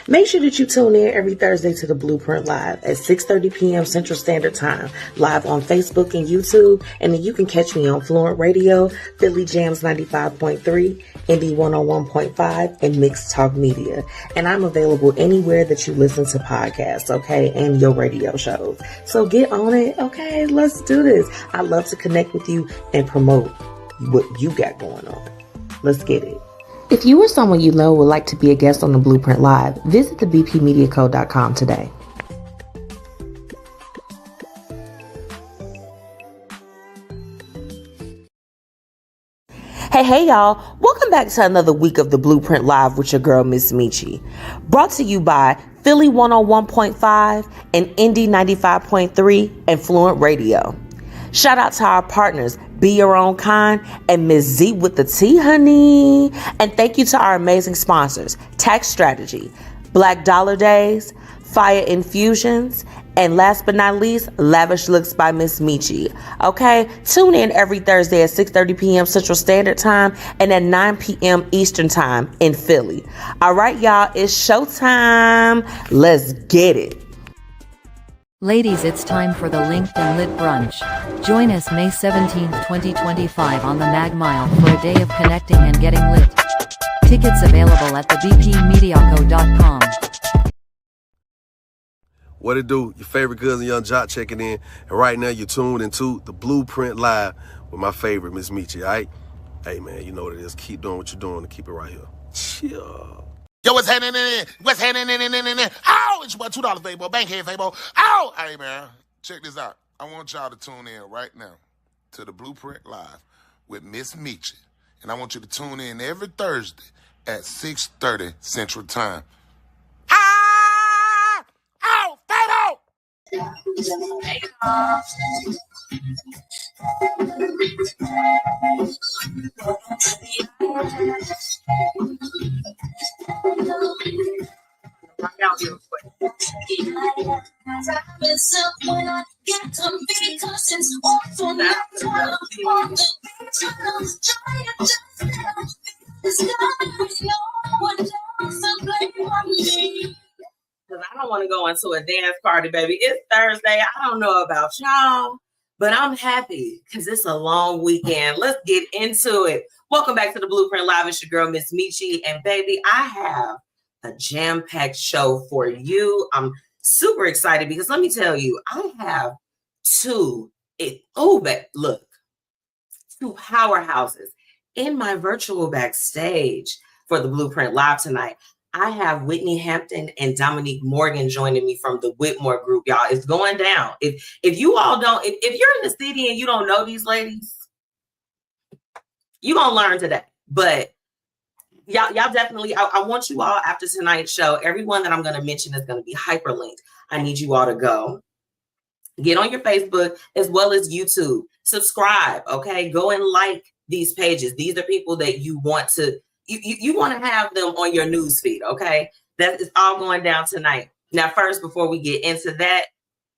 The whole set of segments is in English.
Make sure that you tune in every Thursday to the Blueprint Live at 6:30 p.m. Central Standard Time, live on Facebook and YouTube. And then you can catch me on Fluent Radio, Philly Jams 95.3, Indie 101.5, and Mixed Talk Media. And I'm available anywhere that you listen to podcasts, okay, and your radio shows. So get on it, okay? Let's do this. I love to connect with you and promote what you got going on. Let's get it. If you or someone you know would like to be a guest on the Blueprint Live, visit thebpmediaco.com today. Hey y'all, welcome back to another week of the Blueprint Live with your girl MzMetchi. Brought to you by Philly 101.5 and Indie 95.3 and Fluent Radio. Shout out to our partners, Be Your Own Kind and Ms. Z with the Tea, honey. And thank you to our amazing sponsors, Tax Strategy, Black Dollar Days, Fiya Infusions, and last but not least, Lavish Looks by MzMetchi. Okay, tune in every Thursday at 6:30 p.m. Central Standard Time and at 9 p.m. Eastern Time in Philly. All right, y'all, it's showtime. Let's get it. Ladies, it's time for the Linked Lit Brunch. Join us May 17th, 2025 on the Mag Mile for a day of connecting and getting lit. Tickets available at thebpmediaco.com. What it do? Your favorite cousin Young Jock checking in, and right now you're tuned into the Blueprint Live with my favorite MzMetchi, all right? Hey man, you know what it is. Keep doing what you're doing and keep it right here. Chill. Yo, what's happening in? What's happening in? Oh, it's your boy $2 Fabo, Bankhead Fabo. Oh, hey man, check this out. I want y'all to tune in right now to the Blueprint Live with MzMetchi, and I want you to tune in every Thursday at 6:30 Central Time. Ah! Oh, Fabo! Because I don't want to go into a dance party, baby. It's Thursday. I don't know about y'all, but I'm happy because it's a long weekend. Let's get into it. Welcome back to the Blueprint Live. It's your girl, MzMetchi. And baby, I have a jam-packed show for you. I'm super excited because let me tell you, I have two powerhouses in my virtual backstage for the Blueprint Live tonight. I have Whitney, Hampton, and Dominique Morgan joining me from the WhitMor group, y'all. It's going down. If you all don't, if you're in the city and you don't know these ladies, you're gonna learn today. But y'all definitely, I want you all after tonight's show, everyone that I'm gonna mention is gonna be hyperlinked. I need you all to go get on your Facebook as well as YouTube. Subscribe, okay? Go and like these pages. These are people that you want to you want to have them on your news feed, okay? That is all going down tonight. Now, first, before we get into that,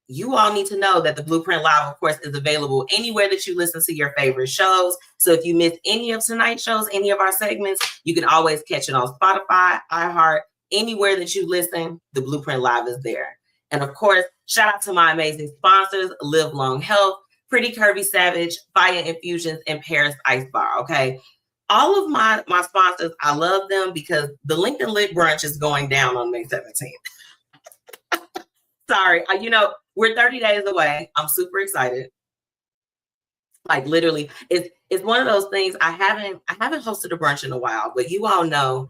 you all need to know that the Blueprint Live, of course, is available anywhere that you listen to your favorite shows. So if you miss any of tonight's shows, any of our segments, you can always catch it on Spotify, iHeart, anywhere that you listen, the Blueprint Live is there. And of course, shout out to my amazing sponsors, Live Long Health, Pretty Curvy Savage, Fiya Infusions, and Paris Ice Bar, okay? All of my sponsors, I love them because the Linked Lit Brunch is going down on May 17th. Sorry, we're 30 days away. I'm super excited. Like literally, it's one of those things. I haven't hosted a brunch in a while, but you all know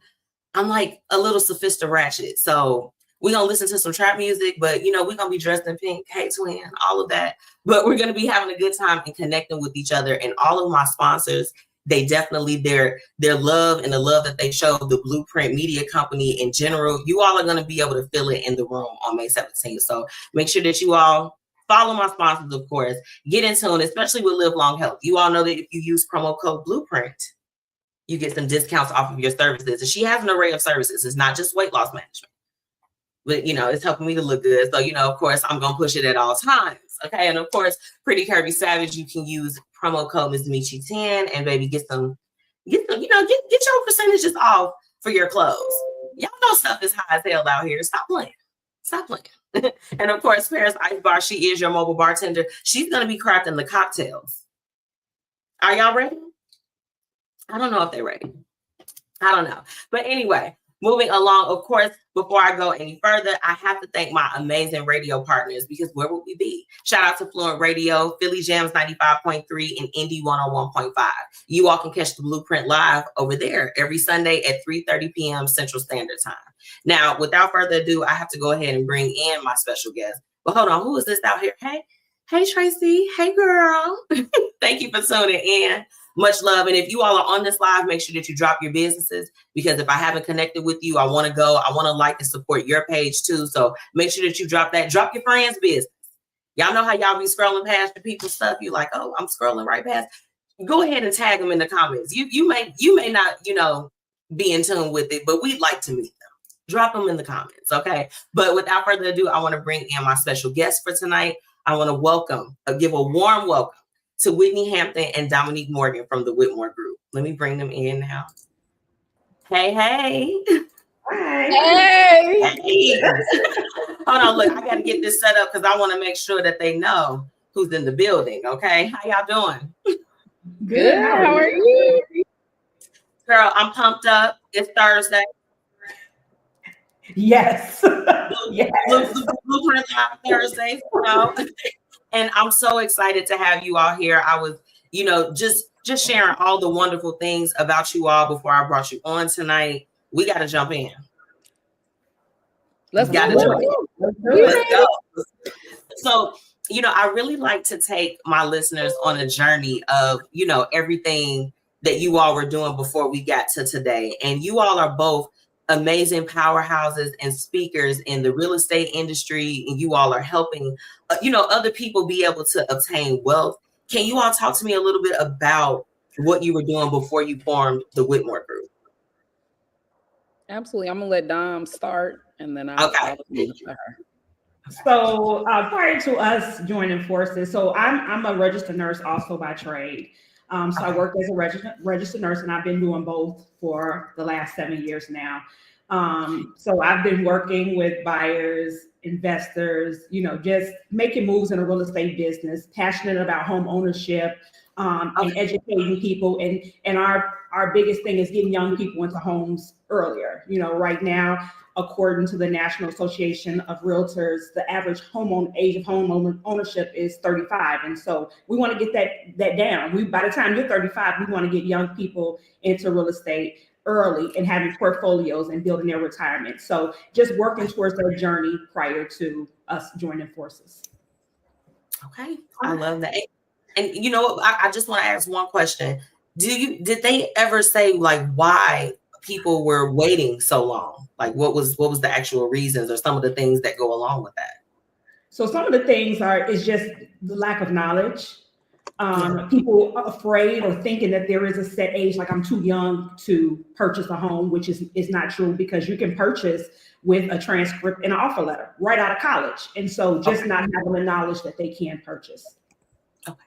I'm like a little sophisticated ratchet. So we're gonna listen to some trap music, but we're gonna be dressed in pink, hey twin, all of that. But we're gonna be having a good time and connecting with each other. And all of my sponsors, they definitely their love and the love that they show the Blueprint Media Company in general, you all are going to be able to feel it in the room on May 17th. So make sure that you all follow my sponsors, of course. Get in tune, especially with Live Long Health. You all know that if you use promo code Blueprint, you get some discounts off of your services. And she has an array of services. It's not just weight loss management, but it's helping me to look good. So, of course, I'm going to push it at all times. Okay. And of course, Pretty Curvy Savage, you can use promo code MzMetchi10 and baby, get your percentages off for your clothes. Y'all know stuff is high as hell out here. Stop playing. Stop playing. And of course, Paris Ice Bar, she is your mobile bartender. She's going to be crafting the cocktails. Are y'all ready? I don't know if they're ready. I don't know. But anyway, moving along, of course, before I go any further, I have to thank my amazing radio partners, because where would we be? Shout out to Fluent Radio, Philly Jams 95.3, and Indie 101.5. You all can catch the Blueprint live over there every Sunday at 3:30 p.m. Central Standard Time. Now, without further ado, I have to go ahead and bring in my special guest. But hold on, who is this out here? Hey, Tracy. Hey, girl. Thank you for tuning in. Much love. And if you all are on this live, make sure that you drop your businesses, because if I haven't connected with you, I want to go. I want to like and support your page too. So make sure that you drop that. Drop your friends' business. Y'all know how y'all be scrolling past the people's stuff. You're like, oh, I'm scrolling right past. Go ahead and tag them in the comments. You may not, be in tune with it, but we'd like to meet them. Drop them in the comments, okay? But without further ado, I want to bring in my special guest for tonight. I want to give a warm welcome to Whitney Hampton and Dominique Morgan from the WhitMor group. Let me bring them in now. Hey. Hi. Hey. Hold on, look, I got to get this set up because I want to make sure that they know who's in the building, okay? How y'all doing? Good. How are you? Girl, I'm pumped up. It's Thursday. Yes. Yes. Blueprint Live Thursday, And I'm so excited to have you all here. I was, just sharing all the wonderful things about you all before I brought you on tonight. We got to jump in. Let's go. So, I really like to take my listeners on a journey of, everything that you all were doing before we got to today. And you all are both amazing powerhouses and speakers in the real estate industry, and you all are helping other people be able to obtain wealth. Can you all talk to me a little bit about what you were doing before you formed the WhitMor group? Absolutely. I'm gonna let Dom start, and then I'll leave it to her. So prior to us joining forces, so I'm a registered nurse also by trade. So I work as a registered nurse, and I've been doing both for the last 7 years now. So I've been working with buyers, investors, just making moves in a real estate business, passionate about home ownership, and educating people. And our biggest thing is getting young people into homes earlier. Right now, according to the National Association of Realtors, the average age of home ownership is 35. And so we want to get that down. By the time you're 35, we want to get young people into real estate early and having portfolios and building their retirement. So just working towards their journey prior to us joining forces. Okay, I love that. And you know what? I just want to ask one question. Did they ever say why people were waiting so long? What was the actual reasons or some of the things that go along with that? So some of the things is just the lack of knowledge. People are afraid or thinking that there is a set age, like I'm too young to purchase a home, which is not true, because you can purchase with a transcript and an offer letter right out of college. And so just not having the knowledge that they can purchase. Okay.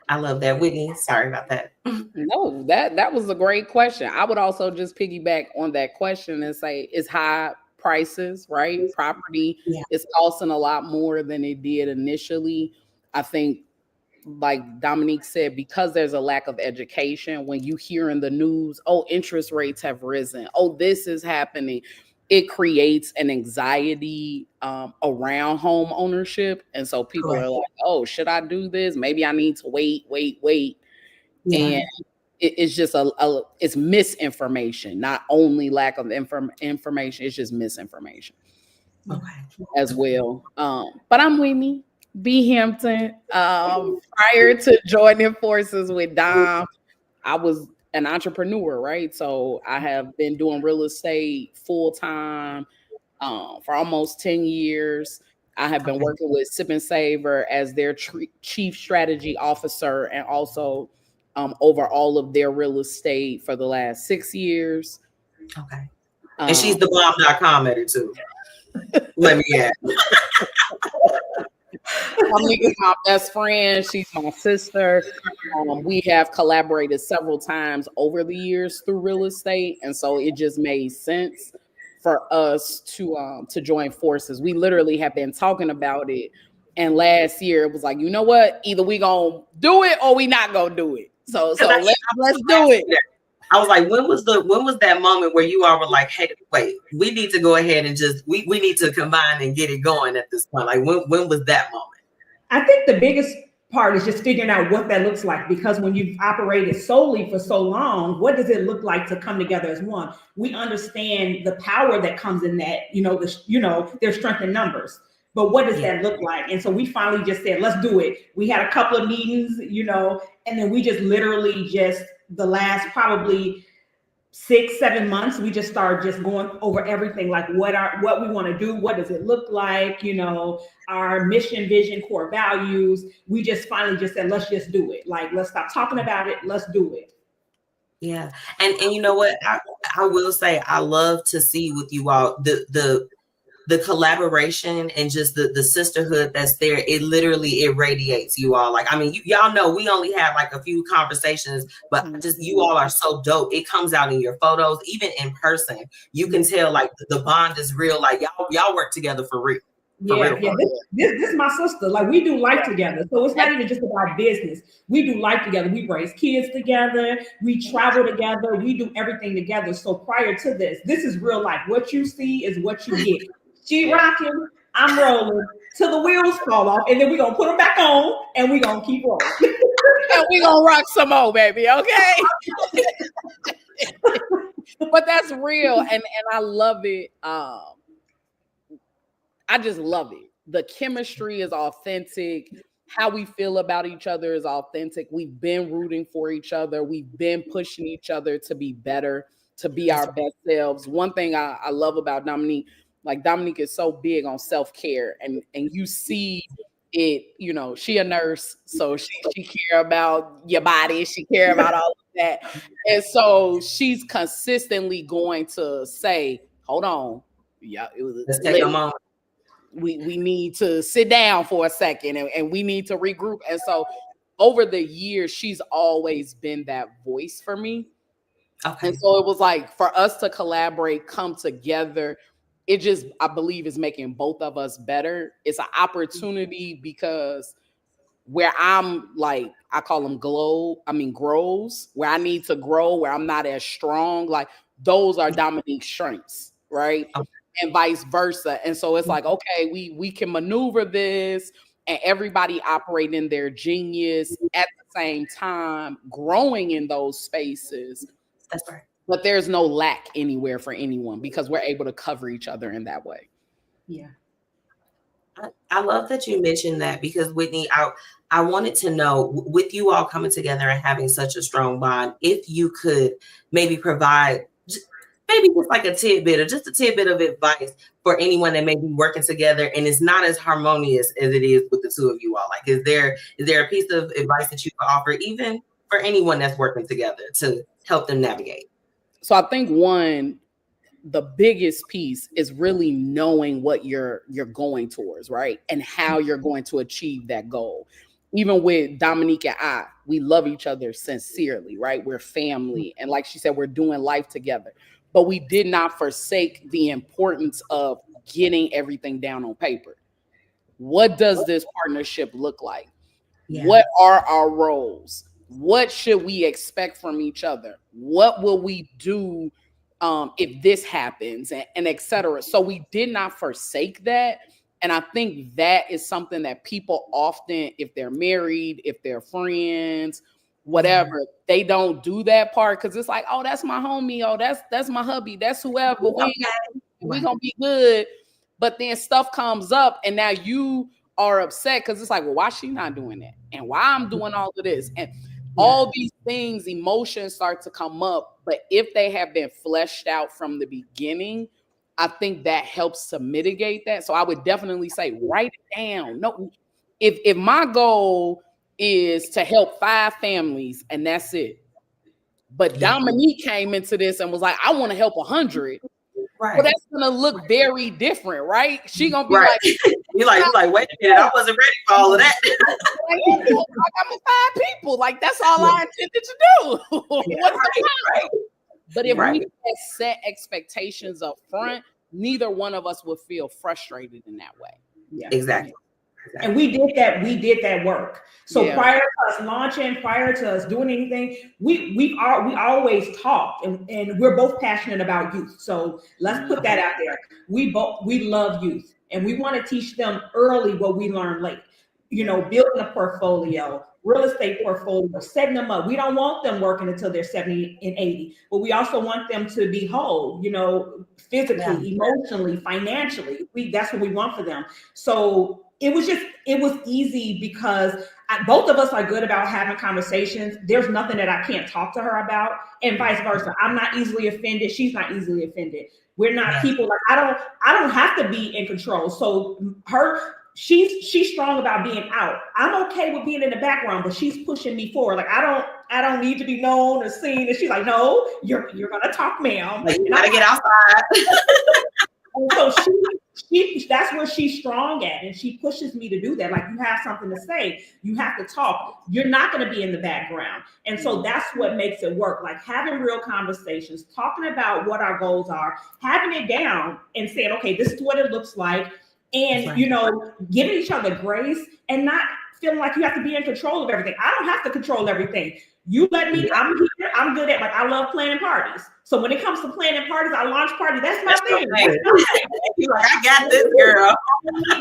I love that. Whitney, sorry about that. No, that was a great question. I would also just piggyback on that question and say it's high prices, right? Property is costing a lot more than it did initially. I think, like Dominique said, because there's a lack of education, when you hear in the news, interest rates have risen, this is happening, it creates an anxiety around home ownership. And so people are like, should I do this? Maybe I need to wait. Yeah. And it's just it's misinformation, not only lack of information, it's just misinformation as well. But I'm Whitney B. Hampton. Prior to joining forces with Dom, I was an entrepreneur, right? So I have been doing real estate full time for almost 10 years. I have been working with Sip and Savor as their chief strategy officer, and also over all of their real estate for the last 6 years. Okay. And she's the bomb.com editor too. Let me add. Dominique is my best friend. She's my sister. We have collaborated several times over the years through real estate, and so it just made sense for us to join forces. We literally have been talking about it, and last year it was like, you know what? Either we gonna do it or we not gonna do it. So let's do it. I was like, when was that moment where you all were like, hey, wait, we need to go ahead and just we need to combine and get it going at this point? Like, when was that moment? I think the biggest part is just figuring out what that looks like, because when you've operated solely for so long, what does it look like to come together as one? We understand the power that comes in that, there's strength in numbers, but what does that look like? And so we finally just said, let's do it. We had a couple of meetings, and then we just literally the last probably 6-7 months, we just started just going over everything, like what we want to do, what does it look like, our mission, vision, core values. We just finally just said, let's just do it. Like, let's stop talking about it. Let's do it. Yeah. And you know what? I will say, I love to see with you all the collaboration and just the sisterhood that's there. It literally irradiates you all. Like, I mean, y'all know we only have like a few conversations, but just you all are so dope. It comes out in your photos, even in person. You can tell like the bond is real. Like y'all work together for real. Yeah. This is my sister. Like, we do life together. So it's not even just about business. We do life together. We raise kids together. We travel together. We do everything together. So prior to this is real life. What you see is what you get. She rocking, I'm rolling till the wheels fall off, and then we're gonna put them back on and we're gonna keep rolling. And we're gonna rock some more, baby, okay? But that's real, and I love it. I just love it. The chemistry is authentic. How we feel about each other is authentic. We've been rooting for each other. We've been pushing each other to be better, to be our best selves. One thing I love about Dominique, like Dominique is so big on self-care, and you see it, she a nurse, so she care about your body, she care about all of that. And so she's consistently going to say, hold on, let's take a moment. We need to sit down for a second and we need to regroup. And so over the years, she's always been that voice for me. Okay. And so it was like, for us to collaborate, come together, it just, I believe, is making both of us better. It's an opportunity because where I'm like, I call them grows, where I need to grow, where I'm not as strong, like those are Dominique's strengths, right? Okay. And vice versa. And so it's like, okay, we can maneuver this and everybody operating their genius at the same time, growing in those spaces. That's right. But there's no lack anywhere for anyone because we're able to cover each other in that way. Yeah. I love that you mentioned that, because Whitney, I wanted to know, with you all coming together and having such a strong bond, if you could maybe provide just like a tidbit of advice for anyone that may be working together and it's not as harmonious as it is with the two of you all. Like, is there a piece of advice that you could offer even for anyone that's working together to help them navigate? So I think the biggest piece is really knowing what you're going towards, right? And how you're going to achieve that goal. Even with Dominique and I, we love each other sincerely, right? We're family. And like she said, we're doing life together. But we did not forsake the importance of getting everything down on paper. What does this partnership look like? Yeah. What are our roles? What should we expect from each other? What will we do if this happens, and et cetera? So we did not forsake that. And I think that is something that people often, if they're married, if they're friends, whatever, they don't do that part because it's like, oh, that's my homie. Oh, that's my hubby. That's whoever. We're going to be good. But then stuff comes up and now you are upset because it's like, well, why she not doing that? And why I'm doing all of this? And all these things, emotions start to come up. But if they have been fleshed out from the beginning, I think that helps to mitigate that. So I would definitely say, write it down. No, if my goal is to help 5 families and that's it. But Dominique came into this and was like, I want to help 100. Right. Well, that's gonna look very different, right? She gonna be Right. like, you're like, wait a minute, I wasn't ready for all of that. like, I'm with 5 people. Like, that's all I intended to do. What's the problem? But if we set expectations up front, neither one of us would feel frustrated in that way. Yeah, exactly. And we did that work. So prior to us launching, prior to us doing anything, we always talked, and we're both passionate about youth. So let's put that out there. We love youth, and we want to teach them early what we learned late. You know, building a portfolio, real estate portfolio, setting them up. We don't want them working until they're 70 and 80, but we also want them to be whole, you know, physically, emotionally, financially. That's what we want for them. So it was easy because both of us are good about having conversations. There's nothing that I can't talk to her about, and vice versa. I'm not easily offended. She's not easily offended. We're not people like I don't have to be in control. So she's strong about being out. I'm okay with being in the background, but she's pushing me forward. Like I don't need to be known or seen. And she's like, no, you're gonna talk, ma'am. Like, you gotta get outside. And so she that's where she's strong at, and she pushes me to do that. Like, you have something to say, you have to talk. You're not going to be in the background, and so that's what makes it work. Like having real conversations, talking about what our goals are, having it down, and saying, okay, this is what it looks like, and you know, giving each other grace, and not feeling like you have to be in control of everything. I don't have to control everything. You let me, I'm here, I'm good at, like, I love planning parties. So when it comes to planning parties, I launch parties, that's my thing. You're like, I got this, girl.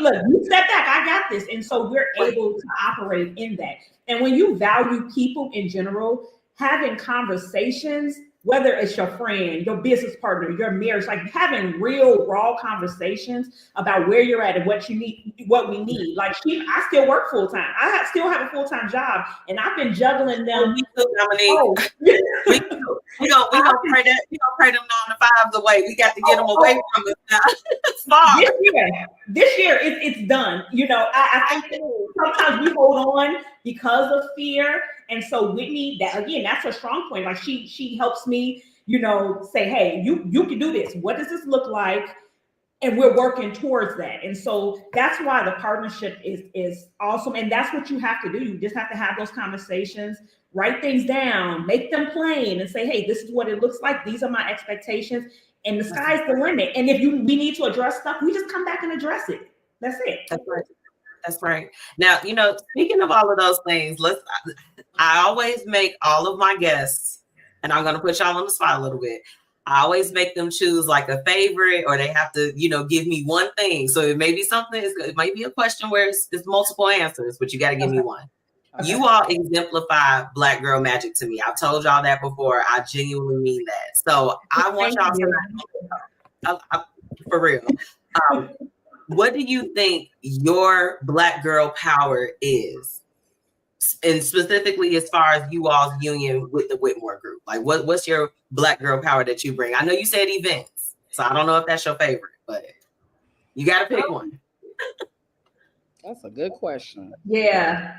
Look, you step back, I got this. And so we're able to operate in that. And when you value people in general, having conversations, whether it's your friend, your business partner, your marriage, like having real raw conversations about where you're at and what you need, what we need. Like I still work full time. I still have a full-time job, and I've been juggling them. We gonna pray that we gonna pray them 9 to 5s away. We got to get them away from us now. It's far. This year it's done. You know, I think sometimes we hold on because of fear. And so Whitney, that's a strong point. Like she helps me, you know, say, hey, you can do this. What does this look like? And we're working towards that. And so that's why the partnership is awesome. And that's what you have to do. You just have to have those conversations, write things down, make them plain, and say, hey, this is what it looks like. These are my expectations. And the sky's the limit. And if we need to address stuff, we just come back and address it. That's it. That's right. That's right. Now, you know, speaking of all of those things, I always make all of my guests, and I'm going to put y'all on the spot a little bit. I always make them choose like a favorite, or they have to, you know, give me one thing. So it may be something, it might be a question where it's multiple answers, but you got to give me one. Okay. You all exemplify Black girl magic to me. I've told y'all that before. I genuinely mean that. So I want y'all to, for real. What do you think your Black girl power is? And specifically as far as you all's union with the WhitMor group, like what's your Black girl power that you bring? I know you said events, so I don't know if that's your favorite, but you got to pick one. That's a good question. Yeah.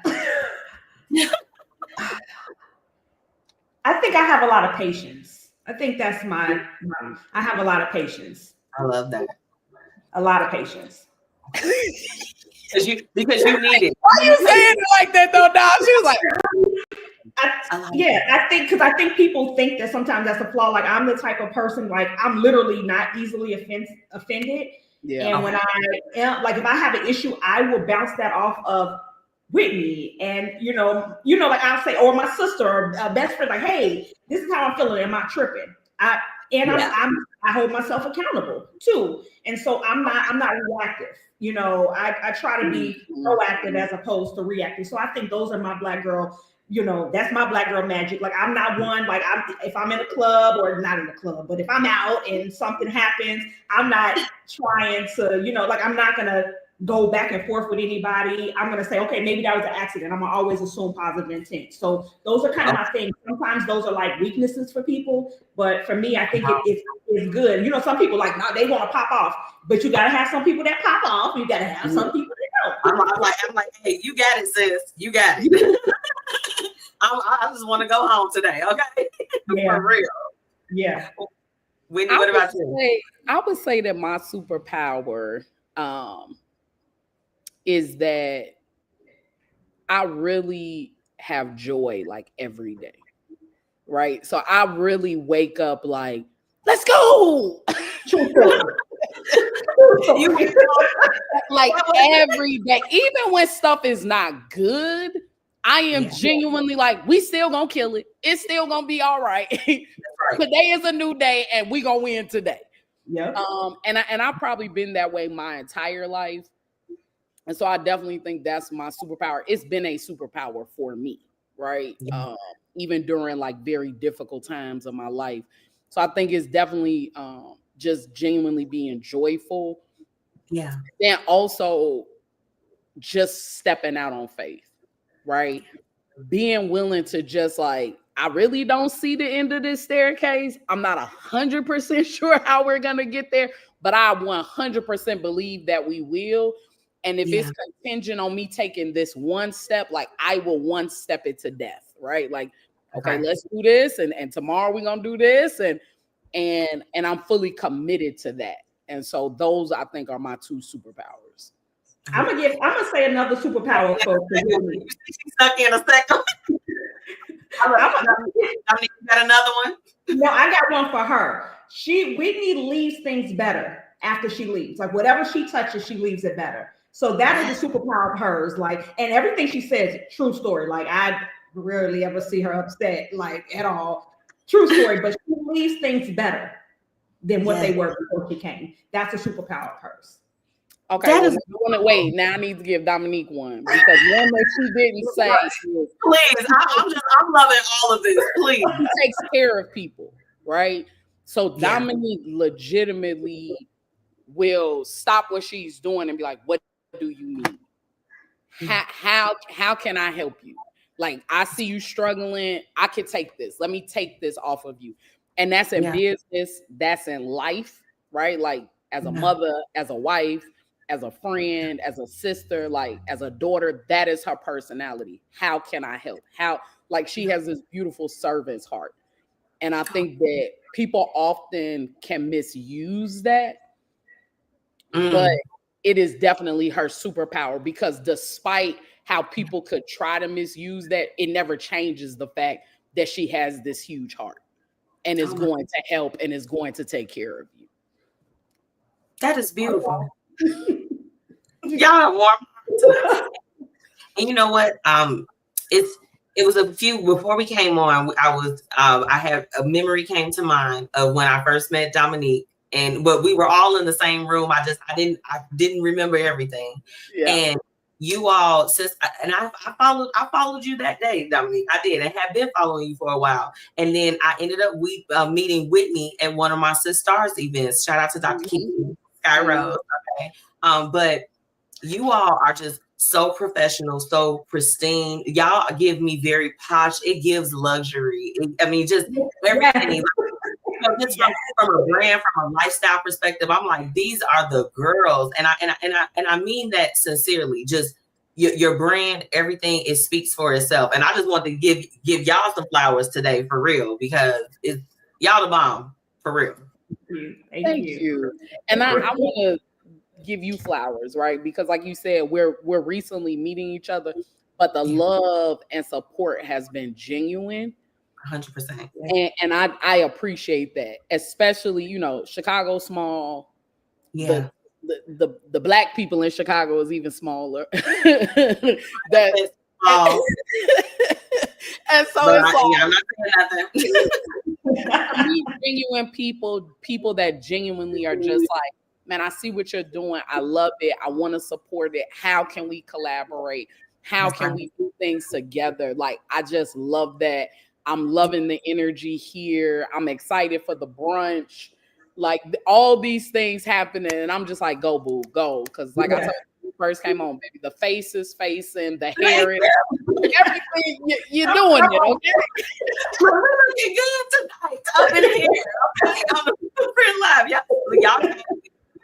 I think I have a lot of patience. I think that's I have a lot of patience. I love that. A lot of patience. because you need it. Why are you saying it like that though, Dom? She was like, I think people think that sometimes that's a flaw. Like, I'm the type of person, like, I'm literally not easily offended. Yeah. And when I am, like, if I have an issue, I will bounce that off of Whitney, and you know, like I'll say, or my sister or a best friend, like, hey, this is how I'm feeling. Am I tripping? I hold myself accountable too, and so I'm not reactive. You know, I try to be proactive as opposed to reactive. So I think those are my Black girl. You know, that's my Black girl magic. Like, I'm not one, like, if I'm in a club, or not in a club, but if I'm out and something happens, I'm not trying to, you know, like, I'm not gonna go back and forth with anybody. I'm gonna say, okay, maybe that was an accident. I'm gonna always assume positive intent. So those are kind of my things. Sometimes those are like weaknesses for people, but for me, I think it's good. You know, some people like, no, they want to pop off, but you gotta have some people that pop off. You gotta have some people that don't. I'm like, hey, you got it, sis. You got it. I just want to go home today, okay? Yeah. For real. Yeah. Whitney, what about you? I would say that my superpower is that I really have joy like every day, right? So I really wake up like, let's go. Like every day, even when stuff is not good, I am genuinely like, we still gonna kill it. It's still gonna be all right. Today is a new day, and we gonna win today. Yeah. And I've probably been that way my entire life, and so I definitely think that's my superpower. It's been a superpower for me, right? Yeah. Even during like very difficult times of my life. So I think it's definitely just genuinely being joyful. Yeah. Then also just stepping out on faith, right? Being willing to just like, I really don't see the end of this staircase. I'm not 100% sure how we're going to get there, but I 100% believe that we will. And if it's contingent on me taking this one step, like I will one step it to death, right? Like, okay, let's do this. And tomorrow we're going to do this. And I'm fully committed to that. And so those I think are my two superpowers. I'm gonna say another superpower for you. She's stuck in a second. Dominique, you got another one? No, I got one for her. Whitney leaves things better after she leaves. Like whatever she touches, she leaves it better. So that is a superpower of hers. Like, and everything she says, true story. Like I rarely ever see her upset, like at all. True story, but she leaves things better than what they were before she came. That's a superpower of hers. Okay, wait. Now I need to give Dominique one because one that she didn't say. Please, I'm loving all of this. Please, she takes care of people, right? So Dominique legitimately will stop what she's doing and be like, "What do you need? How can I help you? Like, I see you struggling. I can take this. Let me take this off of you." And that's in business. That's in life, right? Like as a mother, as a wife, as a friend, as a sister, like as a daughter, that is her personality. How can I help? Like she has this beautiful servant's heart. And I think that people often can misuse that, but it is definitely her superpower because despite how people could try to misuse that, it never changes the fact that she has this huge heart and is going to help and is going to take care of you. That is beautiful. Y'all warm. And you know what? It was a few before we came on. I had a memory came to mind of when I first met Dominique, but we were all in the same room. I didn't remember everything. Yeah. And you all, I followed you that day, Dominique. I did, and have been following you for a while. And then I ended up meeting Whitney at one of my sisters events. Shout out to Dr. Keith Sky Rose. Okay. But you all are just so professional, so pristine. Y'all give me very posh. It gives luxury. Just everything. Just from a brand, from a lifestyle perspective, I'm like, these are the girls, and I mean that sincerely. Just your brand, everything, it speaks for itself. And I just want to give y'all some flowers today, for real, because it's y'all the bomb, for real. Thank you. And I want to give you flowers, right? Because like you said, we're recently meeting each other, but the love and support has been genuine. 100%. And I appreciate that, especially, Chicago small. Yeah. The Black people in Chicago is even smaller. And so I'm not saying nothing. Genuine people that genuinely are just like, man, I see what you're doing. I love it. I want to support it. How can we collaborate? How can we do things together? Like, I just love that. I'm loving the energy here. I'm excited for the brunch. Like all these things happening. And I'm just like, go, boo, go. Because like I told you when you first came on, baby, the face is facing, the hair is, everything, you're doing it, okay? We're looking good tonight up in here, okay? On the Blueprint Live. Y'all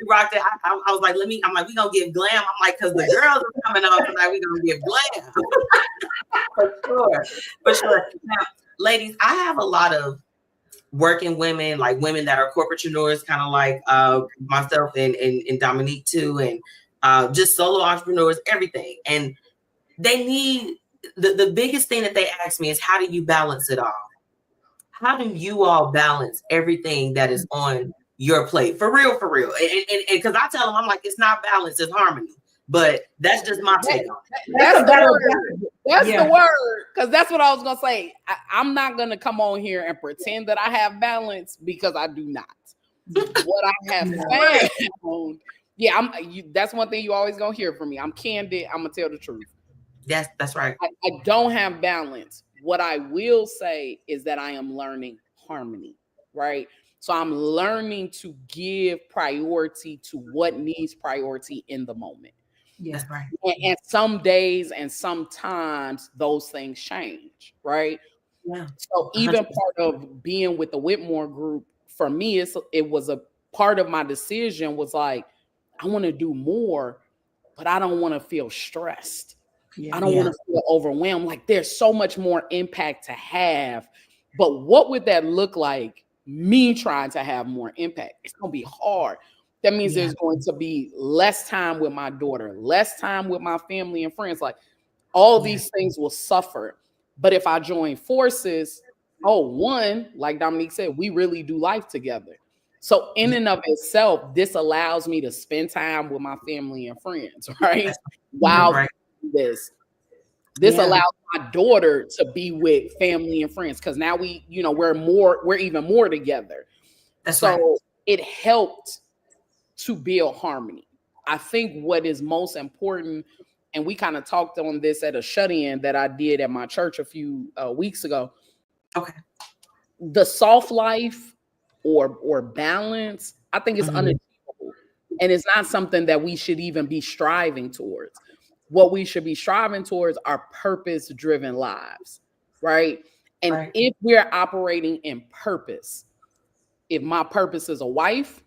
rocked it. I was like, we gonna give glam. I'm like, because the girls are coming on tonight, we gonna give glam. For sure. Now, ladies, I have a lot of working women, like women that are corporateurs, kind of like myself and Dominique too, and just solo entrepreneurs, everything. And they need the biggest thing that they ask me is, how do you balance it all? How do you all balance everything that is on your plate? For real, for real. And because I tell them, I'm like, it's not balance, it's harmony. But that's just my take on it. That's the word. That's the word. Because that's what I was going to say. I'm not going to come on here and pretend that I have balance, because I do not. What I have found, that's one thing you always going to hear from me. I'm candid. I'm going to tell the truth. Yes, that's right. I don't have balance. What I will say is that I am learning harmony, right? So I'm learning to give priority to what needs priority in the moment. Yes, right. And some days and sometimes those things change, right? Yeah. So even 100%. Part of being with the WhitMor group, for me, it was a part of my decision was like, I want to do more, but I don't want to feel stressed. I don't want to feel overwhelmed. Like, there's so much more impact to have. But what would that look like? Me trying to have more impact. It's going to be hard. That means there's going to be less time with my daughter, less time with my family and friends. Like, all these things will suffer. But if I join forces, one, like Dominique said, we really do life together. So in and of itself, this allows me to spend time with my family and friends, right? Wow. This allows my daughter to be with family and friends, because now we're even more together. So it helped to build harmony. I think what is most important, and we kind of talked on this at a shut-in that I did at my church a few weeks ago. Okay. The soft life or balance, I think it's unachievable. And it's not something that we should even be striving towards. What we should be striving towards are purpose-driven lives, right? And if we're operating in purpose, if my purpose is a wife,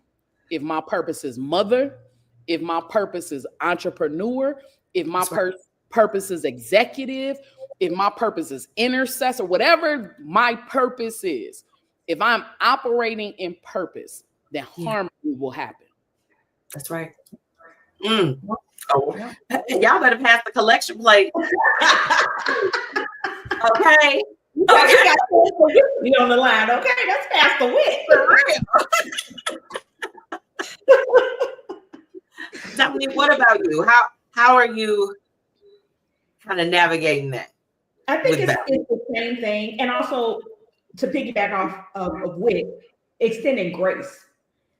if my purpose is mother, if my purpose is entrepreneur, if my purpose is executive, if my purpose is intercessor, whatever my purpose is, if I'm operating in purpose, then harmony will happen. That's right. Oh, y'all better pass the collection plate. Okay. You on the line? Okay, let's pass the wit. Dominique, what about you? How are you kind of navigating that? I think it's the same thing, and also to piggyback off of wit, extending grace.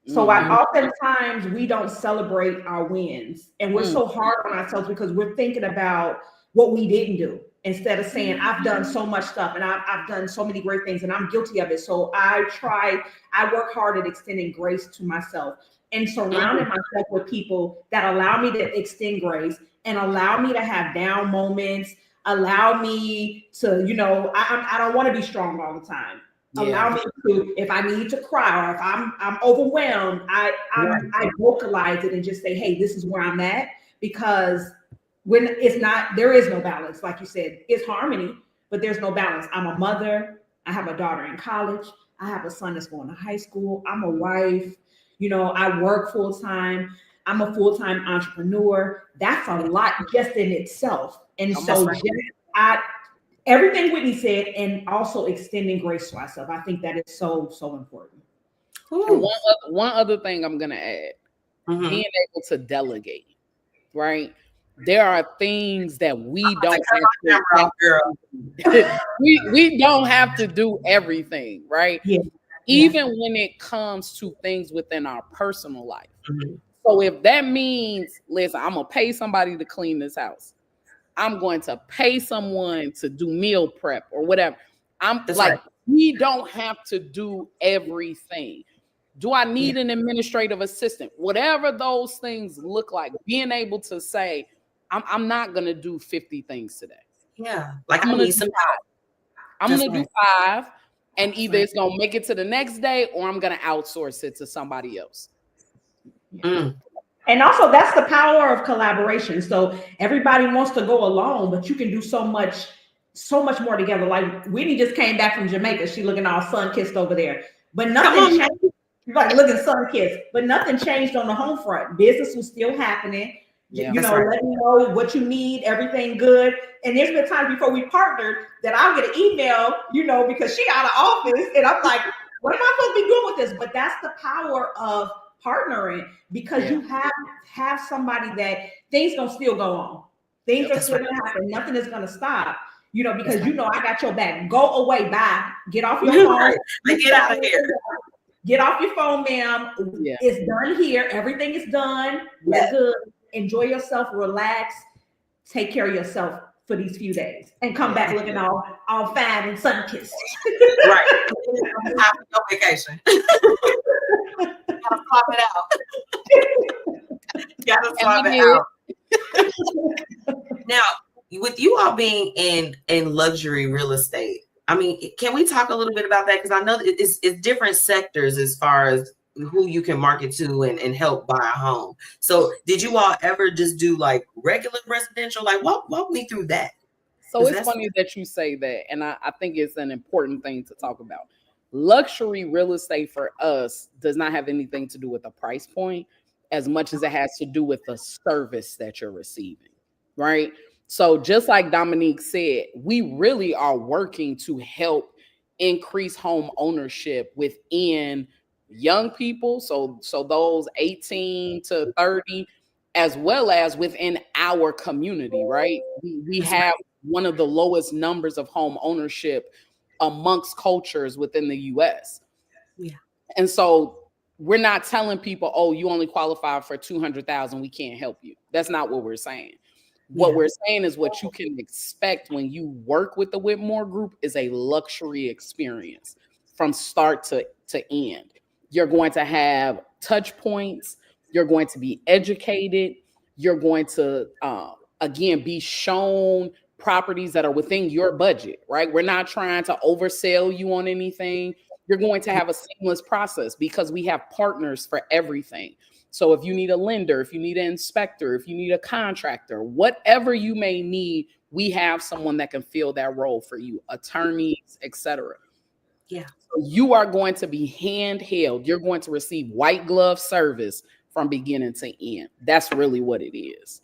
So oftentimes we don't celebrate our wins, and we're so hard on ourselves because we're thinking about what we didn't do instead of saying, I've done so much stuff and I've done so many great things and I'm guilty of it. So I work hard at extending grace to myself and surrounding myself with people that allow me to extend grace and allow me to have down moments, allow me to, I don't want to be strong all the time. Allow me to, if I need to cry or if I'm overwhelmed, I vocalize it and just say, hey, this is where I'm at. Because when there is no balance. Like you said, it's harmony, but there's no balance. I'm a mother. I have a daughter in college. I have a son that's going to high school. I'm a wife. I work full time. I'm a full-time entrepreneur. That's a lot just in itself. And everything Whitney said, and also extending grace to ourselves. I think that is so, so important. One other thing I'm going to add, being able to delegate, right? There are things that we don't have to we don't have to do everything, right? Yeah. Even when it comes to things within our personal life. So if that means, listen, I'm going to pay somebody to clean this house. I'm going to pay someone to do meal prep or whatever. We don't have to do everything. Do I need an administrative assistant? Whatever those things look like, being able to say, I'm not going to do 50 things today. Yeah. Like I'm going to do 5. I'm going to do 5, and either it's going to make it to the next day or I'm going to outsource it to somebody else. And also that's the power of collaboration. So everybody wants to go alone, but you can do so much so much more together. Like Whitney just came back from Jamaica. She looking all sun-kissed over there. But nothing changed. Like looking sun-kissed. But nothing changed on the home front. Business was still happening. Yeah, you know, let me know what you need, everything good. And there's been times before we partnered that I'll get an email, you know, because she out of office. And I'm like, what am I supposed to be doing with this? But that's the power of partnering, because you have somebody that things gonna still go on. Things are still gonna happen. Nothing is gonna stop. You know, because you know I got your back. Go away, bye. Get off your phone. Get out of here. Get off your phone, ma'am. Yeah. It's done here. Everything is done. We're good. Enjoy yourself. Relax. Take care of yourself for these few days, and come back looking all fine and sun-kissed. Right. After no vacation. Gotta swap it out. Gotta swap it out. Now, with you all being in luxury real estate, I mean, can we talk a little bit about that? Because I know it's different sectors as far as who you can market to and help buy a home. So did you all ever just do like regular residential? Like walk me through that. So it's funny that you say that. And I think it's an important thing to talk about. Luxury real estate for us does not have anything to do with the price point as much as it has to do with the service that you're receiving, right? So just like Dominique said, we really are working to help increase home ownership within young people. So those 18 to 30, as well as within our community, right? We have one of the lowest numbers of home ownership amongst cultures within the US. Yeah. And so we're not telling people, oh, you only qualify for 200,000. We can't help you. That's not what we're saying. What we're saying is what you can expect when you work with the WhitMor group is a luxury experience from start to end. You're going to have touch points. You're going to be educated. You're going to, again, be shown properties that are within your budget, right? We're not trying to oversell you on anything. You're going to have a seamless process because we have partners for everything. So if you need a lender, if you need an inspector, if you need a contractor, whatever you may need, we have someone that can fill that role for you, attorneys, etc. Yeah. So you are going to be handheld. You're going to receive white glove service from beginning to end. That's really what it is.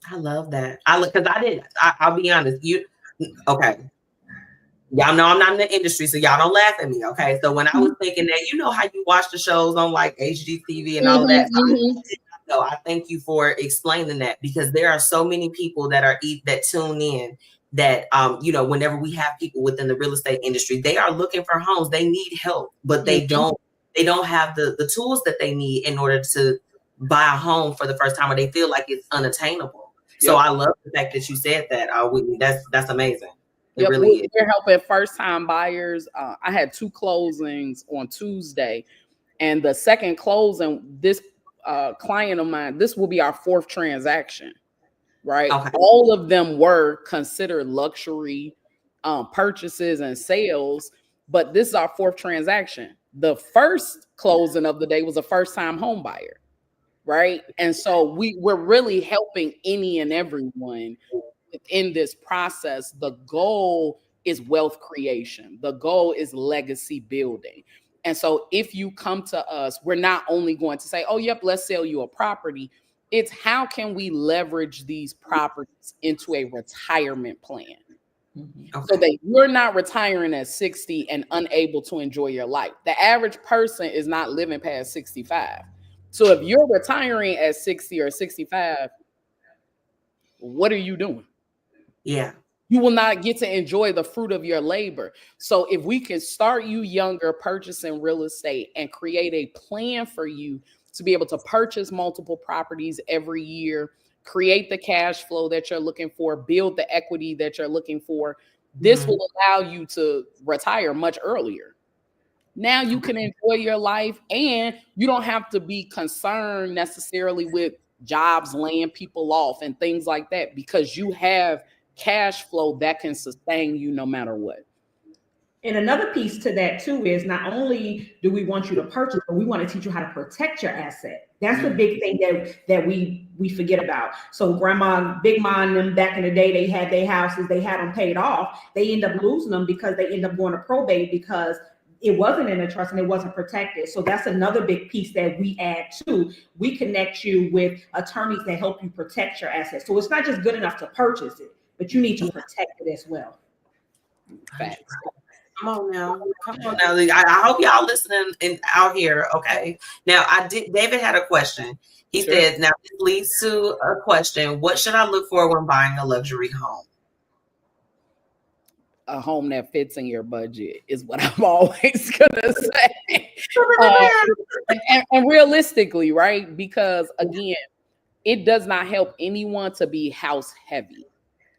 I love that. I'll be honest. Okay. Y'all know I'm not in the industry, so y'all don't laugh at me, okay? So when I was thinking that, you know how you watch the shows on like HGTV and all of that. So I thank you for explaining that, because there are so many people that tune in that you know, whenever we have people within the real estate industry, they are looking for homes. They need help, but they don't have the tools that they need in order to buy a home for the first time, or they feel like it's unattainable. So I love the fact that you said that, Whitney. That's amazing. It really is. We're helping first-time buyers. I had 2 closings on Tuesday, and the second closing, this client of mine, this will be our 4th transaction, right? Okay. All of them were considered luxury purchases and sales, but this is our 4th transaction. The first closing of the day was a first-time home buyer, right? And so we're really helping any and everyone in this process. The goal is wealth creation. The goal is legacy building. And so if you come to us, we're not only going to say, oh, yep, let's sell you a property. It's how can we leverage these properties into a retirement plan? Okay. So that you're not retiring at 60 and unable to enjoy your life. The average person is not living past 65. So if you're retiring at 60 or 65, what are you doing? Yeah. You will not get to enjoy the fruit of your labor. So if we can start you younger purchasing real estate and create a plan for you to be able to purchase multiple properties every year, create the cash flow that you're looking for, build the equity that you're looking for, this will allow you to retire much earlier. Now you can enjoy your life, and you don't have to be concerned necessarily with jobs laying people off and things like that, because you have cash flow that can sustain you no matter what. And another piece to that too is not only do we want you to purchase, but we want to teach you how to protect your asset. That's the big thing that we we forget about. So grandma, big mom, and them back in the day, they had their houses, they had them paid off. They end up losing them because they end up going to probate because it wasn't in a trust and it wasn't protected. So that's another big piece that we add to. We connect you with attorneys that help you protect your assets. So it's not just good enough to purchase it, but you need to protect it as well. Facts. Come on now. I hope y'all listening and out here. Okay. Now David had a question. He said, now this leads to a question. What should I look for when buying a luxury home? A home that fits in your budget is what I'm always gonna say. And realistically, right? Because again, it does not help anyone to be house heavy.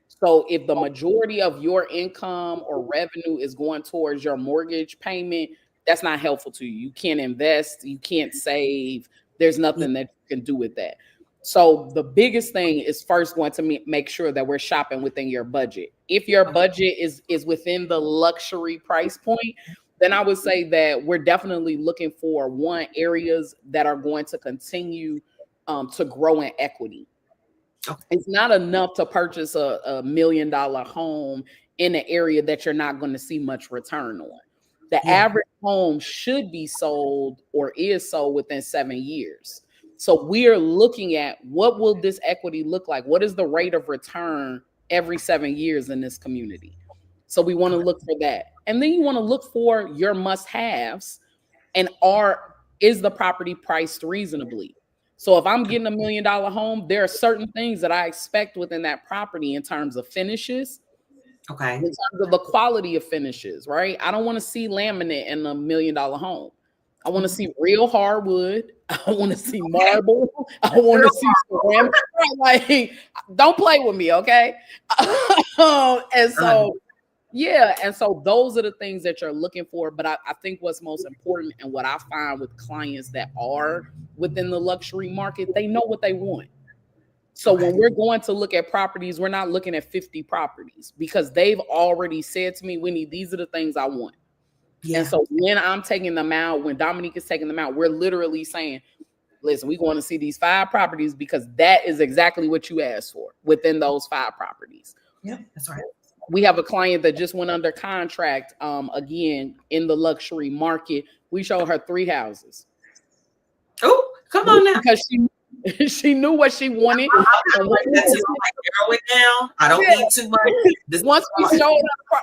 So if the majority of your income or revenue is going towards your mortgage payment, that's not helpful to you. You can't invest, you can't save. There's nothing that you can do with that. So the biggest thing is first going to make sure that we're shopping within your budget. If your budget is within the luxury price point, then I would say that we're definitely looking for areas that are going to continue to grow in equity. It's not enough to purchase a $1 million home in an area that you're not going to see much return on. The average home should be sold or is sold within 7 years. So we are looking at what will this equity look like? What is the rate of return every 7 years in this community? So we want to look for that. And then you want to look for your must-haves and is the property priced reasonably? So if I'm getting $1 million home, there are certain things that I expect within that property in terms of finishes. Okay. In terms of the quality of finishes, right? I don't want to see laminate in $1 million home. I want to see real hardwood. I want to see marble. I want to see ceramic. Like, don't play with me, okay? And so those are the things that you're looking for. But I think what's most important and what I find with clients that are within the luxury market, they know what they want. So when we're going to look at properties, we're not looking at 50 properties because they've already said to me, Whitney, these are the things I want. Yeah. And so when I'm taking them out, when Dominique is taking them out, we're literally saying, listen, we want to see these 5 properties because that is exactly what you asked for within those 5 properties. Yeah, that's right. We have a client that just went under contract, again, in the luxury market. We showed her 3 houses. Oh, come on now. Because she knew what she wanted. I don't need too much.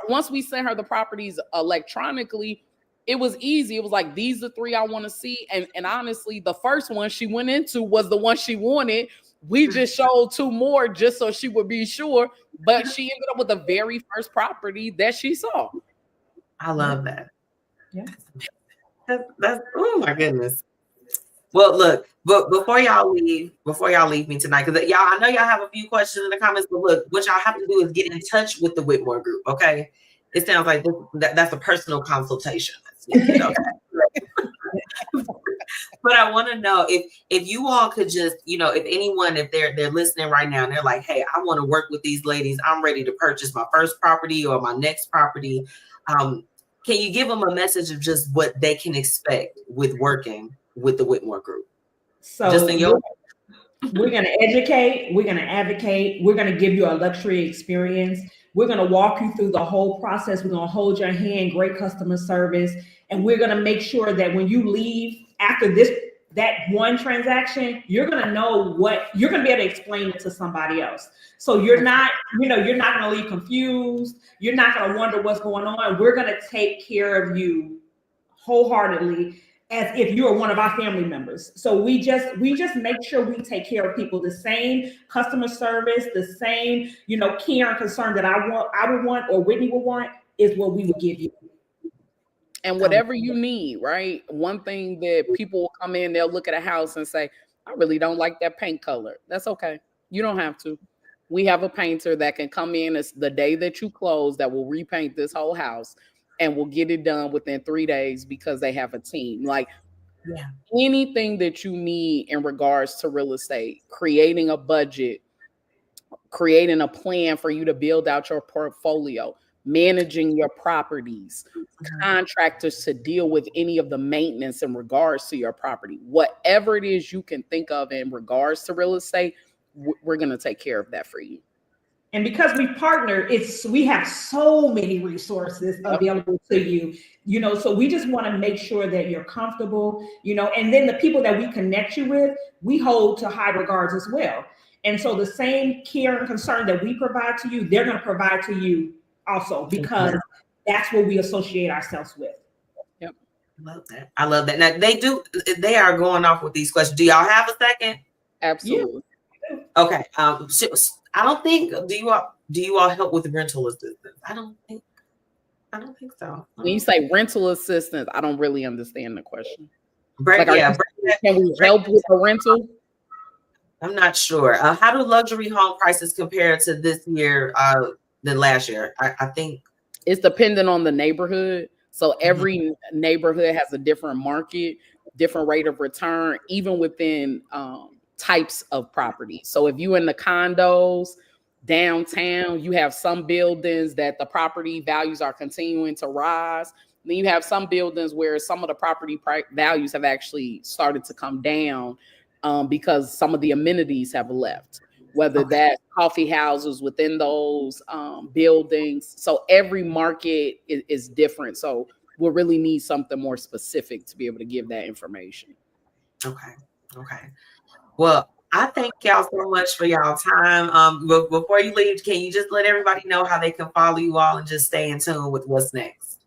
Once we sent her the properties electronically, it was easy. It was like, these are 3 I want to see. And honestly, the first one she went into was the one she wanted. We just showed 2 more just so she would be sure. But she ended up with the very first property that she saw. I love that. Yeah. That's oh my goodness. Well, look, but before y'all leave me tonight, because y'all, I know y'all have a few questions in the comments, but look, what y'all have to do is get in touch with the WhitMor group, okay? It sounds like that's a personal consultation. Okay? But I want to know if you all could just, if anyone, if they're listening right now and they're like, hey, I want to work with these ladies. I'm ready to purchase my first property or my next property. Can you give them a message of just what they can expect with working with the WhitMor group? So we're going to educate, we're going to advocate, we're going to give you a luxury experience. We're going to walk you through the whole process. We're going to hold your hand, great customer service. And we're going to make sure that when you leave after that one transaction, you're going to know what you're going to be able to explain it to somebody else. So you're not going to leave confused. You're not going to wonder what's going on. We're going to take care of you wholeheartedly as if you are one of our family members. So we just make sure we take care of people, the same customer service, the same, care and concern that I would want, or Whitney would want, is what we would give you. And whatever you need, right? One thing that people will come in, they'll look at a house and say, I really don't like that paint color. That's okay. You don't have to. We have a painter that can come in as the day that you close that will repaint this whole house and will get it done within 3 days because they have a team. Like anything that you need in regards to real estate, creating a budget, creating a plan for you to build out your portfolio. managing your properties, contractors to deal with any of the maintenance in regards to your property. Whatever it is you can think of in regards to real estate, we're going to take care of that for you. And because we partner, we have so many resources available to you, so we just want to make sure that you're comfortable, and then the people that we connect you with, we hold to high regards as well. And so the same care and concern that we provide to you, they're going to provide to you also, because that's what we associate ourselves with. Yep. I love that. Now they are going off with these questions. Do y'all have a second? Absolutely. Yeah. Okay. I don't think, do you all help with rental assistance? I don't think so. When you say rental assistance, I don't really understand the question. Can we help with a rental? I'm not sure. How do luxury home prices compare to this year than last year? I think it's dependent on the neighborhood. So every neighborhood has a different market, different rate of return, even within types of property. So if you in the condos downtown, you have some buildings that the property values are continuing to rise. Then you have some buildings where some of the property values have actually started to come down because some of the amenities have left, whether that's coffee houses within those buildings. So every market is different. So we'll really need something more specific to be able to give that information. Okay. Well, I thank y'all so much for y'all time. Before you leave, can you just let everybody know how they can follow you all and just stay in tune with what's next?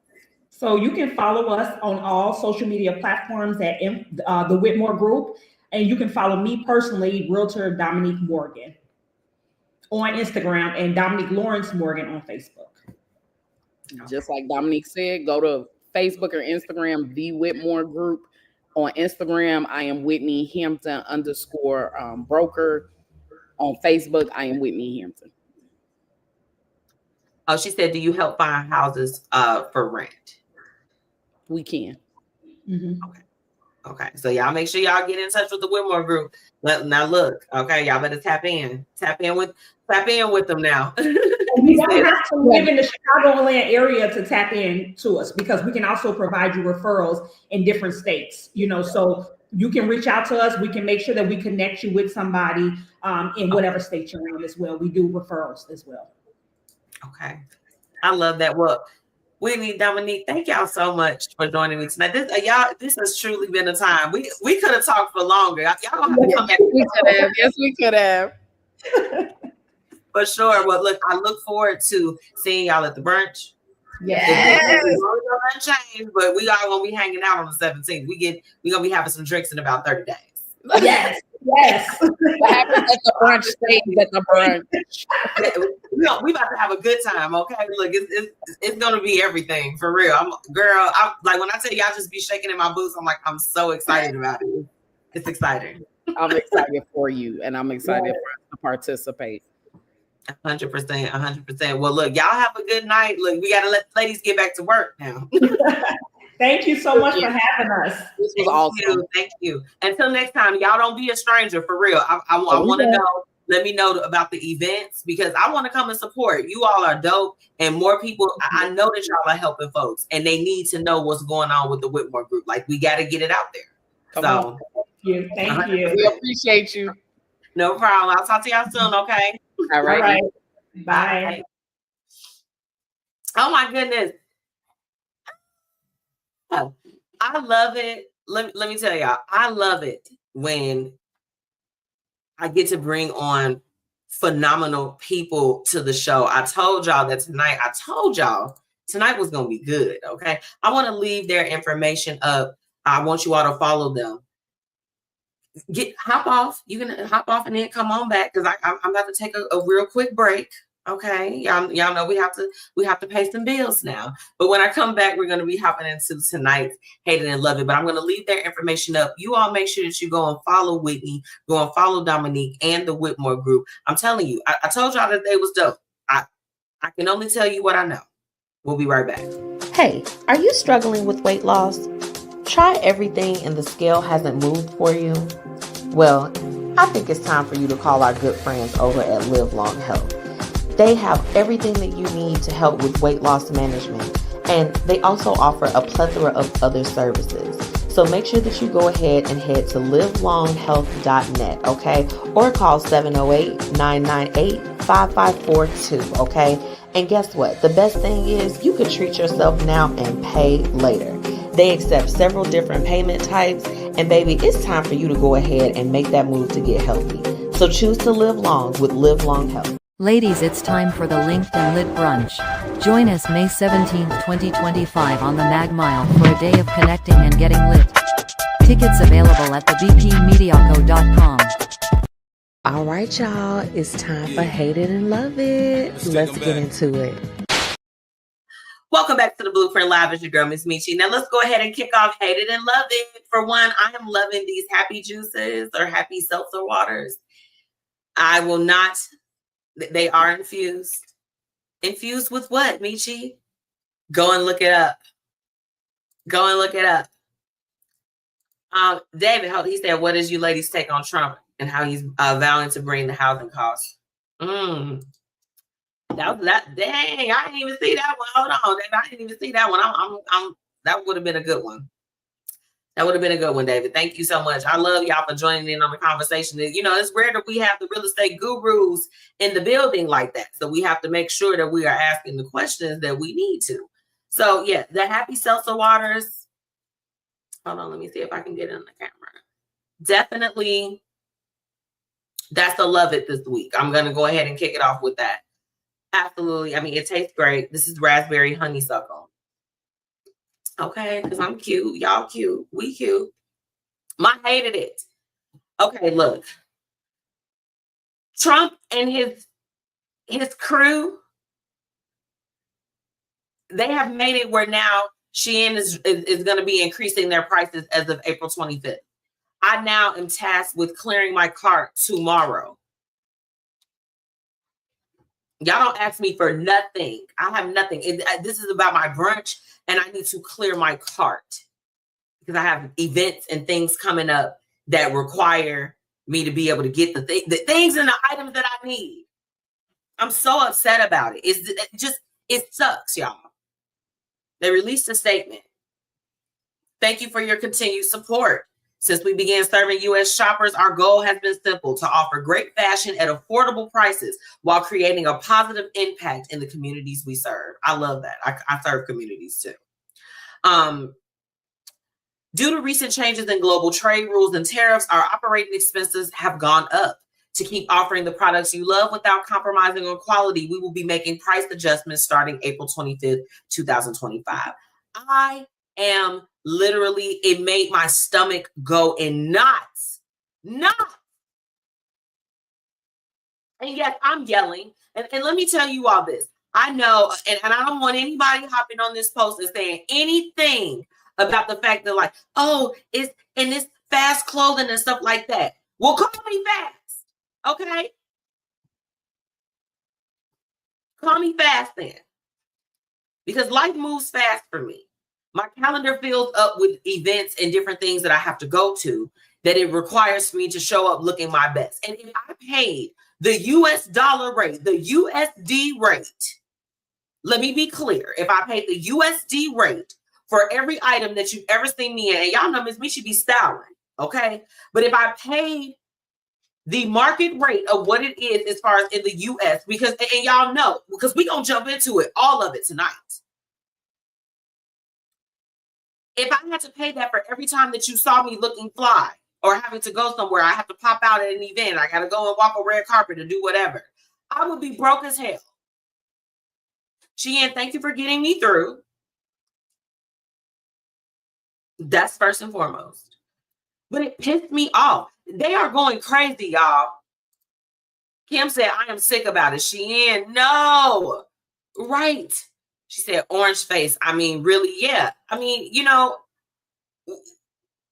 So you can follow us on all social media platforms at the WhitMor Group. And you can follow me personally, Realtor Dominique Morgan, on Instagram, and Dominique Lawrence Morgan on Facebook. Just like Dominique said, go to Facebook or Instagram, the WhitMor Group. On Instagram, I am Whitney Hampton _ broker. On Facebook, I am Whitney Hampton. Oh, she said, do you help find houses for rent? We can. Mm-hmm. Okay. So y'all make sure y'all get in touch with the WhitMor Group. Now look, okay, y'all better tap in with them now. You don't have to live in the Chicagoland area to tap in to us, because we can also provide you referrals in different states, so you can reach out to us. We can make sure that we connect you with somebody in whatever state you're in as well. We do referrals as well. Okay. I love that. Well, Whitney, Dominique, thank y'all so much for joining me tonight. This has truly been a time. We could have talked for longer. Y'all don't have to come back. Yes, we could have. For sure. Well, look, I look forward to seeing y'all at the brunch. Yes. But we all gonna be hanging out on the 17th. We gonna be having some drinks in about 30 days. Yes. What happens at the brunch stays at the brunch. We about to have a good time, okay? Look, it's gonna be everything for real. I'm like, when I tell you I just be shaking in my boots, I'm so excited about it. It's exciting. I'm excited for you, and I'm excited for us to participate. 100%. Well, look, y'all have a good night. Look, we gotta let the ladies get back to work now. Thank you so much for having us. This was awesome. Thank you. Until next time, y'all don't be a stranger for real. I want to know. Let me know about the events, because I want to come and support. You all are dope, and more people. I know that y'all are helping folks, and they need to know what's going on with the WhitMor Group. Like, we got to get it out there. Thank you. We appreciate you. No problem. I'll talk to y'all soon. Okay. All right. Bye. Oh my goodness. I love it. Let me tell y'all, I love it when I get to bring on phenomenal people to the show. I told y'all tonight was going to be good. Okay. I want to leave their information up. I want you all to follow them. Hop off. You can hop off and then come on back, because I'm about to take a real quick break. Okay, y'all know we have to pay some bills now. But when I come back, we're going to be hopping into tonight's Hate It and Love It. But I'm going to leave their information up. You all make sure that you go and follow Whitney, go and follow Dominique and the WhitMor Group. I'm telling you, I told y'all that they was dope. I can only tell you what I know. We'll be right back. Hey, are you struggling with weight loss? Try everything and the scale hasn't moved for you? Well, I think it's time for you to call our good friends over at Live Long Health. They have everything that you need to help with weight loss management, and they also offer a plethora of other services. So make sure that you go ahead and head to livelonghealth.net, okay? Or call 708-998-5542, okay? And guess what? The best thing is you could treat yourself now and pay later. They accept several different payment types, and baby, it's time for you to go ahead and make that move to get healthy. So choose to live long with Live Long Health. Ladies, it's time for the Linked Lit Brunch. Join us May 17, 2025 on the MzMetchi for a day of connecting and getting lit. Tickets available at thebpmediaco.com. All right, y'all, it's time for Hate It and Love It. Let's get into it. Welcome back to the Blueprint Live. It's your girl, MzMetchi. Now let's go ahead and kick off Hate It and Love It. For one, I am loving these happy juices or happy seltzer waters. I will not... They are infused. Infused with what, Mechi? Go and look it up. Go and look it up. David, he said, what is you ladies' take on Trump and how he's vowing to bring the housing costs? Dang, I didn't even see that one. Hold on, David, I didn't even see that one. That would have been a good one. That would have been a good one, David. Thank you so much. I love y'all for joining in on the conversation. You know, it's rare that we have the real estate gurus in the building like that. So we have to make sure that we are asking the questions that we need to. So yeah, the happy seltzer waters. Hold on, let me see if I can get it on the camera. Definitely, that's the love it this week. I'm going to go ahead and kick it off with that. Absolutely. I mean, it tastes great. This is raspberry honeysuckle. Okay, because I'm cute. Y'all cute. We cute. I hated it. Okay, look. Trump and his crew, they have made it where now Shein is going to be increasing their prices as of April 25th. I now am tasked with clearing my cart tomorrow. Y'all don't ask me for nothing. I have nothing. This is about my brunch, and I need to clear my cart because I have events and things coming up that require me to be able to get the things and the items that I need. I'm so upset about it. It sucks, y'all. They released a statement. Thank you for your continued support. Since we began serving U.S. shoppers, our goal has been simple: to offer great fashion at affordable prices while creating a positive impact in the communities we serve. I love that. I serve communities too. Due to recent changes in global trade rules and tariffs, our operating expenses have gone up. To keep offering the products you love without compromising on quality, we will be making price adjustments starting April 25th, 2025. I am literally, it made my stomach go in knots. Knots. And yes, I'm yelling. And let me tell you all this. I know, and I don't want anybody hopping on this post and saying anything about the fact that, like, oh, it's in this fast clothing and stuff like that. Well, call me fast. Okay? Call me fast then. Because life moves fast for me. My calendar fills up with events and different things that I have to go to that it requires me to show up looking my best. And if I paid the US dollar rate, the USD rate, let me be clear. If I paid the USD rate for every item that you've ever seen me in, and y'all know MzMetchi be styling, okay? But if I paid the market rate of what it is as far as in the US, because, and y'all know, because we're going to jump into it, all of it tonight. If I had to pay that for every time that you saw me looking fly or having to go somewhere, I have to pop out at an event, I got to go and walk a red carpet or do whatever, I would be broke as hell. Shein, thank you for getting me through. That's first and foremost. But it pissed me off. They are going crazy, y'all. Kim said, I am sick about it. Shein, no. Right. She said, orange face. I mean, really, yeah. I mean, you know,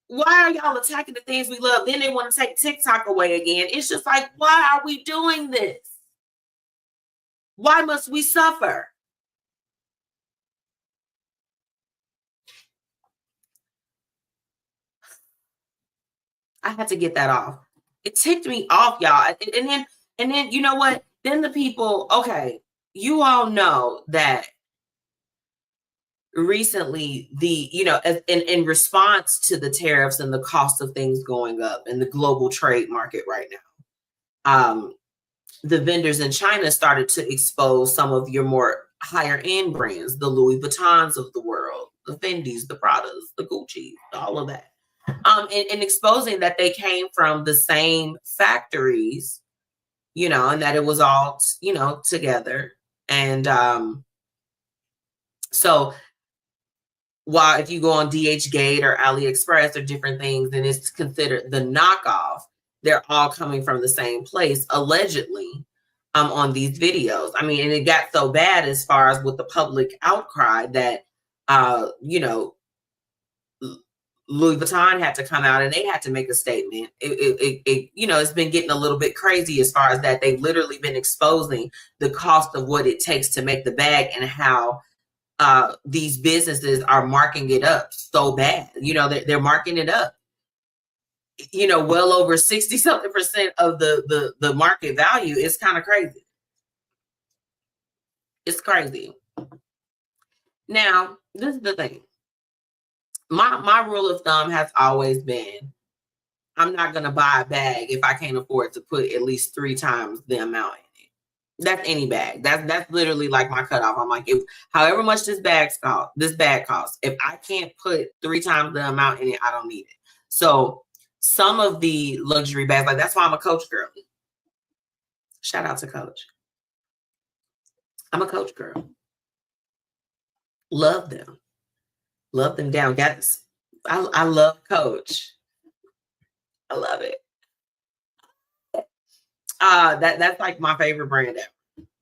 why are y'all attacking the things we love? Then they want to take TikTok away again. It's just like, why are we doing this? Why must we suffer? I had to get that off. It ticked me off, y'all. And then you know what? then the people, okay, you all know that recently in response to the tariffs and the cost of things going up in the global trade market right now, the vendors in China started to expose some of your more higher end brands, the Louis Vuittons of the world, the Fendis, the Pradas, the Gucci, all of that, and exposing that they came from the same factories, and that it was all, together. And so while if you go on DHgate or AliExpress or different things, and it's considered the knockoff, they're all coming from the same place, allegedly, on these videos. I mean, and it got so bad as far as with the public outcry that, Louis Vuitton had to come out and they had to make a statement. It's been getting a little bit crazy as far as that. They've literally been exposing the cost of what it takes to make the bag and how these businesses are marking it up so bad. They're marking it up, well over 60-something% of the market value. Is kind of crazy. It's crazy. Now, this is the thing. My rule of thumb has always been, I'm not going to buy a bag if I can't afford to put at least 3 times the amount in it. That's any bag. That's literally like my cutoff. I'm like, however much this bag costs, if I can't put 3 times the amount in it, I don't need it. So some of the luxury bags, like that's why I'm a Coach girl. Shout out to Coach. I'm a Coach girl. Love them. Love them down, guys. I love Coach. I love it. That's like my favorite brand ever.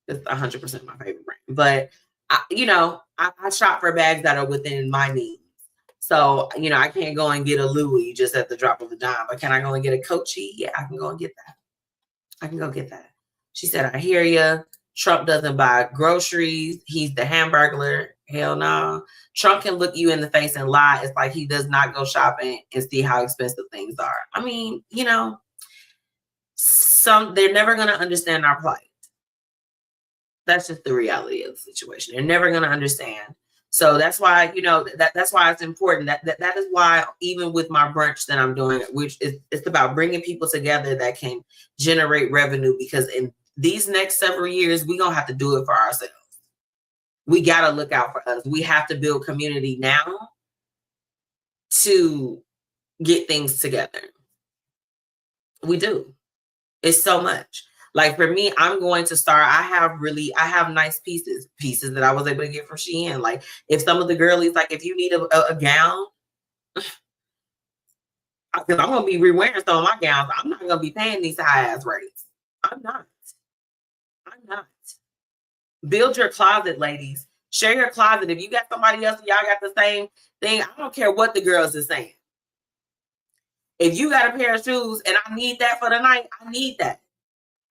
It's 100% my favorite brand. But I shop for bags that are within my means. So I can't go and get a Louis just at the drop of a dime. But can I go and get a Coachy? Yeah, I can go and get that. I can go get that. She said, I hear you. Trump doesn't buy groceries. He's the hamburglar. Hell no. Trump can look you in the face and lie. It's like he does not go shopping and see how expensive things are. I mean, they're never going to understand our plight. That's just the reality of the situation. They're never going to understand. So that's why, that's why it's important. That is why even with my brunch that I'm doing, which is it's about bringing people together that can generate revenue, because in these next several years, we're going to have to do it for ourselves. We got to look out for us. We have to build community now to get things together. We do. It's so much. Like for me, I'm going to start. I have nice pieces that I was able to get from Shein. Like if some of the girlies, like if you need a gown, because I'm going to be rewearing some of my gowns. I'm not going to be paying these high ass rates. I'm not. Build your closet, ladies. Share your closet. If you got somebody else, y'all got the same thing. I don't care what the girls are saying. If you got a pair of shoes and I need that for the night, I need that.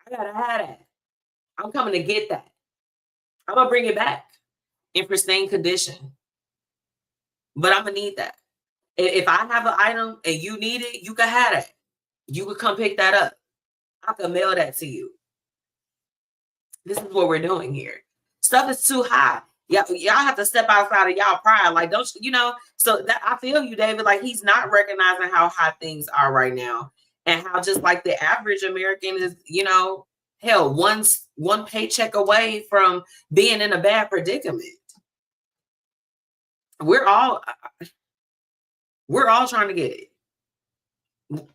I gotta have that. I'm coming to get that. I'm gonna bring it back in pristine condition. But I'm gonna need that. If I have an item and you need it, you can have it. You can come pick that up. I can mail that to you. This is what we're doing here. Stuff is too high. Y'all have to step outside of y'all pride. Like, don't so that I feel you, David. Like he's not recognizing how high things are right now, and how just like the average American is, hell, one paycheck away from being in a bad predicament. We're all trying to get it.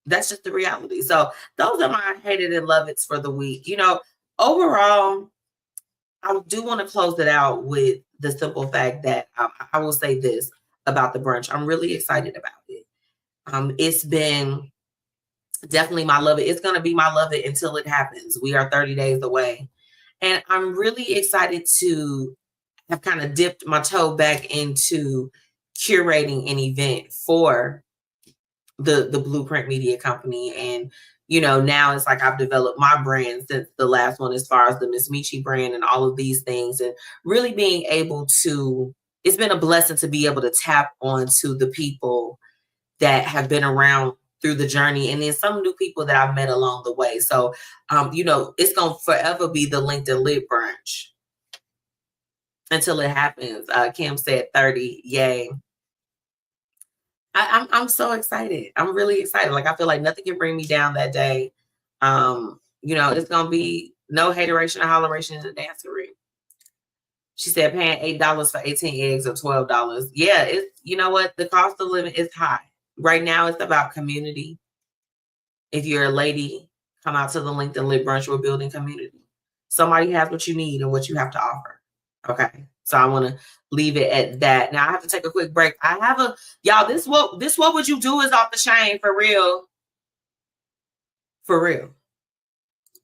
That's just the reality. So those are my hated and love it's for the week. Overall, I do want to close it out with the simple fact that I will say this about the brunch. I'm really excited about it. It's been definitely my love it. It's going to be my love it until it happens. We are 30 days away. And I'm really excited to have kind of dipped my toe back into curating an event for the Blueprint Media Company. And now it's like I've developed my brand since the last one, as far as the MzMetchi brand and all of these things, and really being able to, it's been a blessing to be able to tap onto the people that have been around through the journey, and then some new people that I've met along the way. So, it's going to forever be the Linked Lit Brunch until it happens. Kim said 30. Yay. I'm so excited. I'm really excited. Like, I feel like nothing can bring me down that day. It's going to be no hateration or holleration in the dancery. She said paying $8 for 18 eggs or $12. Yeah, you know what? The cost of living is high. Right now, it's about community. If you're a lady, come out to the Linked Lit Brunch. We're building community. Somebody has what you need and what you have to offer. Okay. So I want to leave it at that. Now I have to take a quick break. I have y'all, this what would you do is off the chain for real. For real.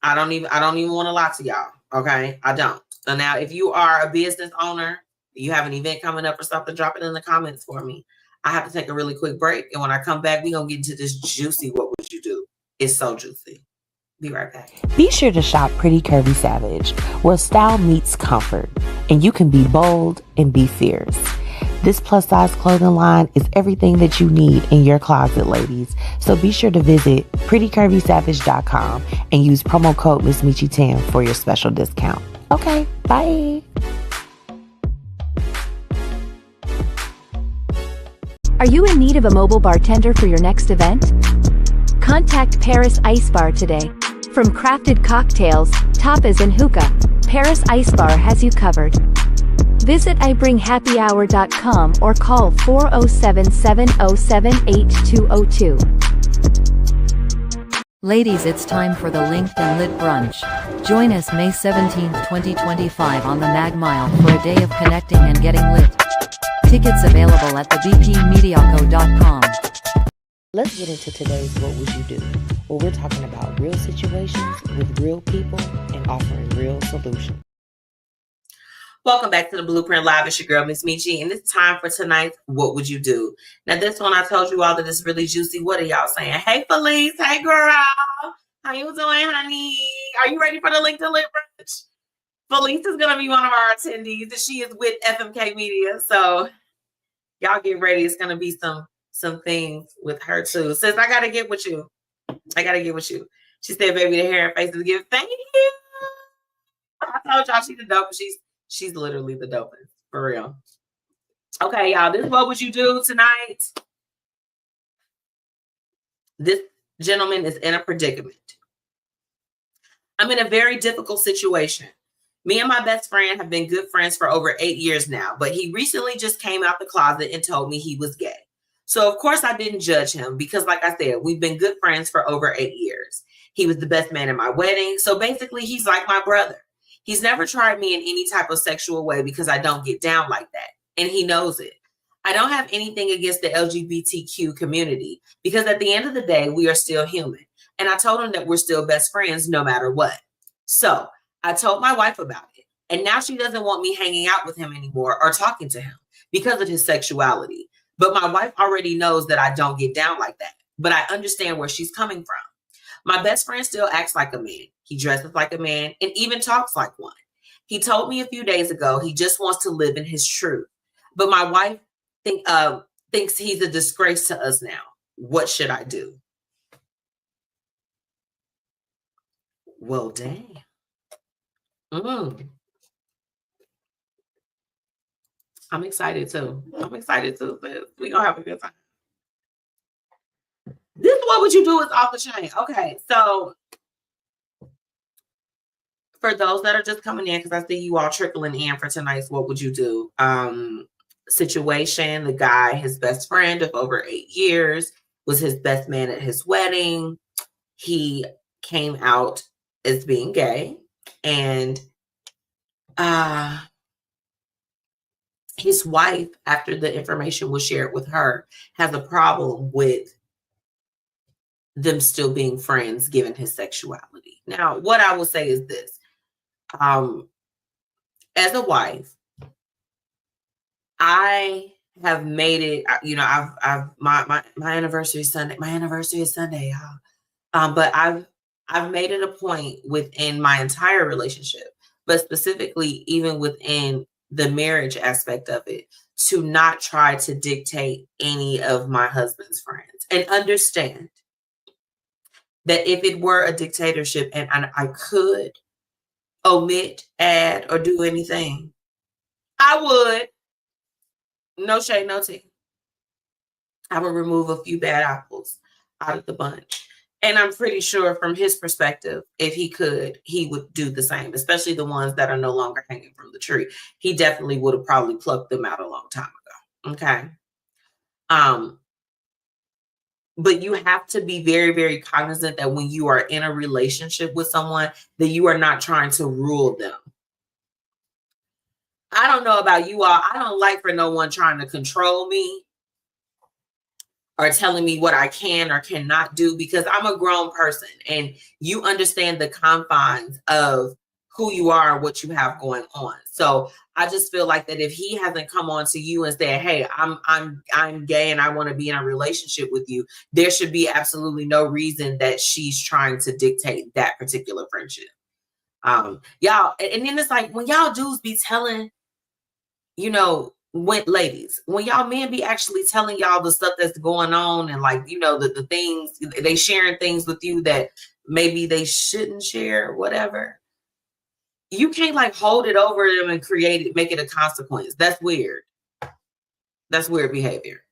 I don't even want to lie to y'all. Okay. I don't. So now if you are a business owner, you have an event coming up or something, drop it in the comments for me. I have to take a really quick break. And when I come back, we're going to get into this juicy what would you do. It's so juicy. Be right back. Be sure to shop Pretty Curvy Savage, where style meets comfort, and you can be bold and be fierce. This plus-size clothing line is everything that you need in your closet, ladies. So be sure to visit prettycurvysavage.com and use promo code MzMetchi10 for your special discount. Okay, bye. Are you in need of a mobile bartender for your next event? Contact Paris Ice Bar today. From crafted cocktails, tapas and hookah, Paris Ice Bar has you covered. Visit ibringhappyhour.com or call 407-707-8202. Ladies, it's time for the Linked Lit Brunch. Join us May 17, 2025 on the McMile for a day of connecting and getting lit. Tickets available at thebpmediaco.com. Let's get into today's What Would You Do? Where we're talking about real situations with real people and offering real solutions. Welcome back to the Blueprint Live. It's your girl, MzMetchi, and it's time for tonight's What Would You Do? Now, this one I told you all that it's really juicy. What are y'all saying? Hey, Felice. Hey, girl. How you doing, honey? Are you ready for the Linked Lit Brunch? Felice is going to be one of our attendees, and she is with FMK Media. So y'all get ready. It's going to be some things with her, too. Sis, I got to get with you. She said, baby, the hair and face is gift. Thank you. I told y'all she's the dope. She's literally the dopest, for real. Okay, y'all, this is What Would You Do tonight? This gentleman is in a predicament. I'm in a very difficult situation. Me and my best friend have been good friends for over 8 years now, but he recently just came out the closet and told me he was gay. So, of course, I didn't judge him because, like I said, we've been good friends for over 8 years. He was the best man in my wedding. So, basically, he's like my brother. He's never tried me in any type of sexual way because I don't get down like that. And he knows it. I don't have anything against the LGBTQ community because at the end of the day, we are still human. And I told him that we're still best friends no matter what. So I told my wife about it. And now she doesn't want me hanging out with him anymore or talking to him because of his sexuality. But my wife already knows that I don't get down like that. But I understand where she's coming from. My best friend still acts like a man. He dresses like a man and even talks like one. He told me a few days ago he just wants to live in his truth. But my wife thinks he's a disgrace to us now. What should I do? Well, dang. I'm excited too. We're gonna have a good time. This What Would You Do is off the chain. Okay, so for those that are just coming in, because I see you all trickling in for tonight's What Would You Do situation. The guy, his best friend of over 8 years, was his best man at his wedding. He came out as being gay, and his wife, after the information was shared with her, has a problem with them still being friends given his sexuality. Now, what I will say is this. As a wife, I have made it, my anniversary is Sunday. My anniversary is Sunday, y'all. But I've made it a point within my entire relationship, but specifically even within the marriage aspect of it, to not try to dictate any of my husband's friends. And understand, that if it were a dictatorship and I could omit, add, or do anything, I would. No shade, no tea. I would remove a few bad apples out of the bunch. And I'm pretty sure from his perspective, if he could, he would do the same, especially the ones that are no longer hanging from the tree. He definitely would have probably plucked them out a long time ago. Okay. But you have to be very, very cognizant that when you are in a relationship with someone, that you are not trying to rule them. I don't know about you all. I don't like for no one trying to control me or telling me what I can or cannot do, because I'm a grown person and you understand the confines of who you are and what you have going on. So I just feel like that if he hasn't come on to you and said, hey, I'm gay and I want to be in a relationship with you, there should be absolutely no reason that she's trying to dictate that particular friendship. Y'all, and then it's like when y'all dudes be telling, ladies, when y'all men be actually telling y'all the stuff that's going on and like, the things, they sharing things with you that maybe they shouldn't share, whatever. You can't like hold it over them and make it a consequence. That's weird. That's weird behavior.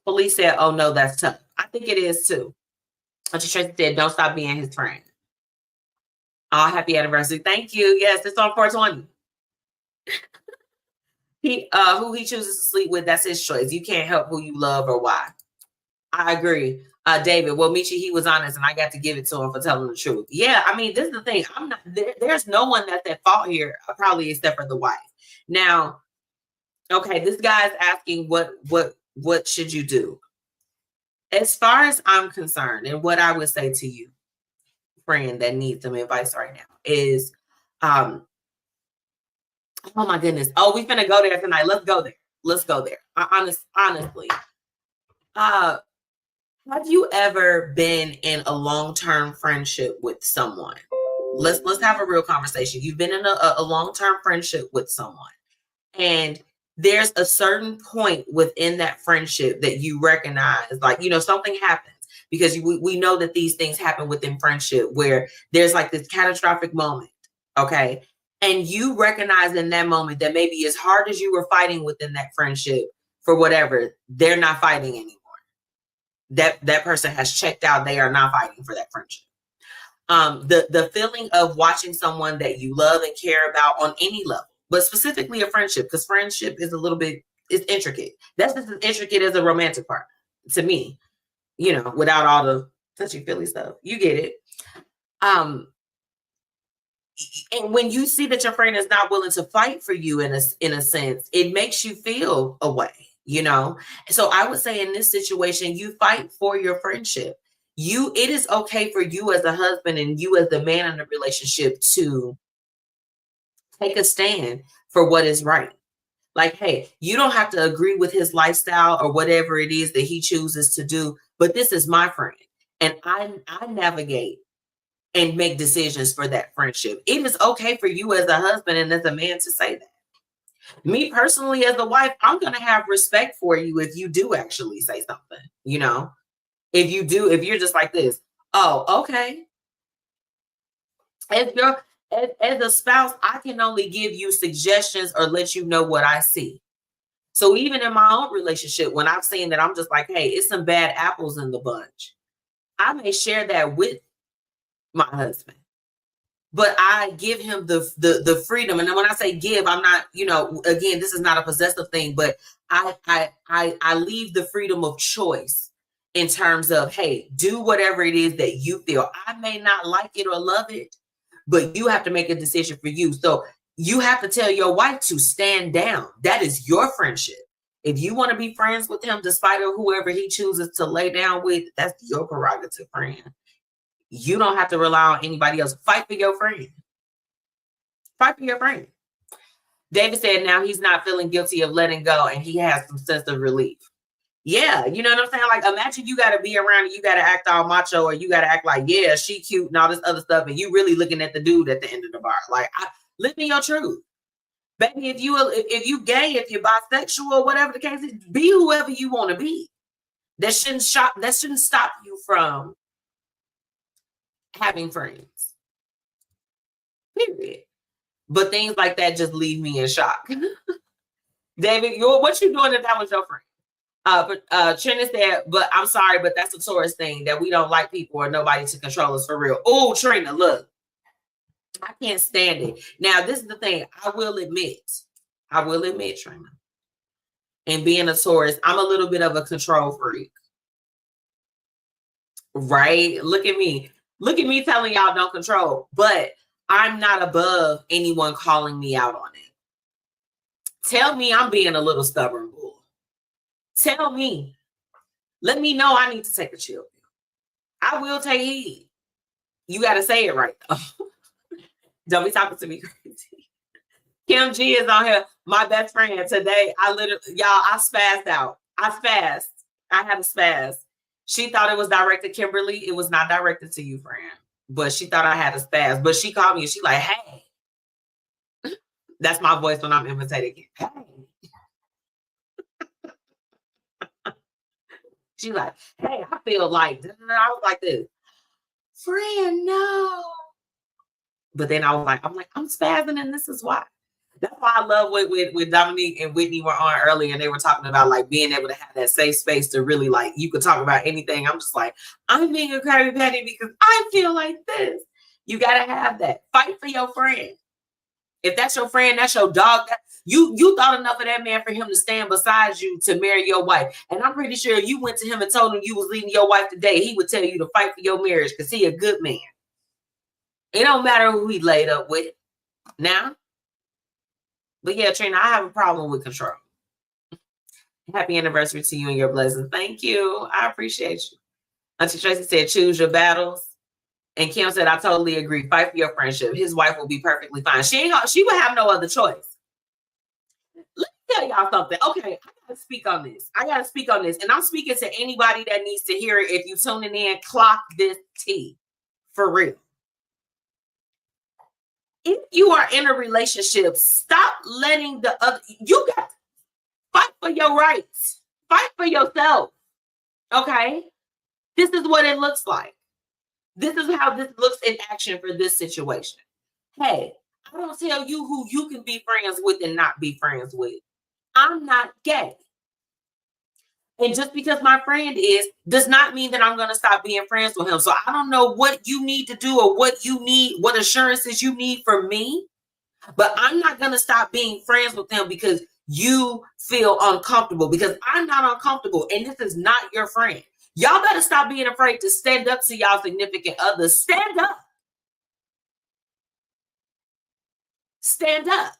Police said, oh no, that's tough. I think it is too. Auntie Tracy said, don't stop being his friend. Oh, happy anniversary. Thank you. Yes, it's on 420. Who he chooses to sleep with, that's his choice. You can't help who you love or why. I agree. David, well, Michi, he was honest and I got to give it to him for telling the truth. Yeah, I mean, this is the thing. I'm not there's no one that's at fault here, probably except for the wife. Now, okay, this guy's asking what should you do? As far as I'm concerned, and what I would say to you, friend that needs some advice right now, is oh my goodness. Oh, we finna go there tonight. Let's go there. Let's go there. Honestly. Have you ever been in a long-term friendship with someone? Let's have a real conversation. You've been in a long-term friendship with someone, and there's a certain point within that friendship that you recognize, like, something happens, because we know that these things happen within friendship where there's like this catastrophic moment. Okay. And you recognize in that moment that maybe as hard as you were fighting within that friendship for whatever, they're not fighting anymore. That person has checked out. They are not fighting for that friendship. The feeling of watching someone that you love and care about on any level, but specifically a friendship, because friendship is it's intricate. That's just as intricate as a romantic partner to me, without all the touchy-feely stuff. You get it. And when you see that your friend is not willing to fight for you in a sense, it makes you feel a way, So I would say in this situation, you fight for your friendship. It is okay for you as a husband and you as the man in the relationship to take a stand for what is right. Like, hey, you don't have to agree with his lifestyle or whatever it is that he chooses to do, but this is my friend. And I navigate and make decisions for that friendship. It is okay for you as a husband and as a man to say that. Me personally, as a wife, I'm going to have respect for you if you do actually say something, if you're just like this, oh, okay. As a spouse, I can only give you suggestions or let you know what I see. So even in my own relationship, when I've seen that, I'm just like, hey, it's some bad apples in the bunch. I may share that with my husband, but I give him the freedom. And then when I say give, I'm not, again, this is not a possessive thing, but I leave the freedom of choice in terms of, hey, do whatever it is that you feel. I may not like it or love it, but you have to make a decision for you. So you have to tell your wife to stand down. That is your friendship. If you want to be friends with him, despite of whoever he chooses to lay down with, that's your prerogative, friend. You don't have to rely on anybody else. Fight for your friend. Fight for your friend. David said now he's not feeling guilty of letting go and he has some sense of relief. Yeah, you know what I'm saying? Like, imagine you got to be around and you got to act all macho or you got to act like, yeah, she cute and all this other stuff. And you really looking at the dude at the end of the bar. Like, live in your truth. Baby, if you gay, if you're bisexual, whatever the case is, be whoever you want to be. That shouldn't stop you from having friends. Period. But things like that just leave me in shock. David, what you doing if that was your friend? Trina said, but I'm sorry, but that's a Taurus thing that we don't like people or nobody to control us for real. Oh, Trina, look, I can't stand it. Now, this is the thing. I will admit, Trina, and being a Taurus, I'm a little bit of a control freak. Right? Look at me telling y'all don't control, but I'm not above anyone calling me out on it. Tell me I'm being a little stubborn bull. Tell me. Let me know I need to take a chill pill. I will take heed. You got to say it right, though. Don't be talking to me crazy. Kim G is on here. My best friend today. I spazzed out. I had a spaz. She thought it was directed to Kimberly. It was not directed to you, friend. But she thought I had a spaz. But she called me and she like, hey. That's my voice when I'm imitating. Hey. She's like, hey, I feel like, I was like this. Friend, no. But then I'm spazzing and this is why. That's why I love with Dominique and Whitney were on earlier and they were talking about like being able to have that safe space to really like, you could talk about anything. I'm just like, I'm being a Curvy Patty because I feel like this. You got to have that. Fight for your friend. If that's your friend, that's your dog. You thought enough of that man for him to stand beside you to marry your wife. And I'm pretty sure if you went to him and told him you was leaving your wife today, he would tell you to fight for your marriage because he a good man. It don't matter who he laid up with now. But yeah, Trina, I have a problem with control. Happy anniversary to you and your blessings. Thank you. I appreciate you. Auntie Tracy said, choose your battles. And Kim said, I totally agree. Fight for your friendship. His wife will be perfectly fine. She would have no other choice. Let me tell y'all something. Okay, I gotta speak on this. And I'm speaking to anybody that needs to hear it. If you tuning in, clock this T. For real. If you are in a relationship, stop letting the other, you got to fight for your rights. Fight for yourself. Okay? This is what it looks like. This is how this looks in action for this situation. Hey, I don't tell you who you can be friends with and not be friends with. I'm not gay. And just because my friend is, does not mean that I'm going to stop being friends with him. So I don't know what you need to do or what you need, what assurances you need from me. But I'm not going to stop being friends with him because you feel uncomfortable, because I'm not uncomfortable. And this is not your friend. Y'all better stop being afraid to stand up to y'all significant others. Stand up. Stand up.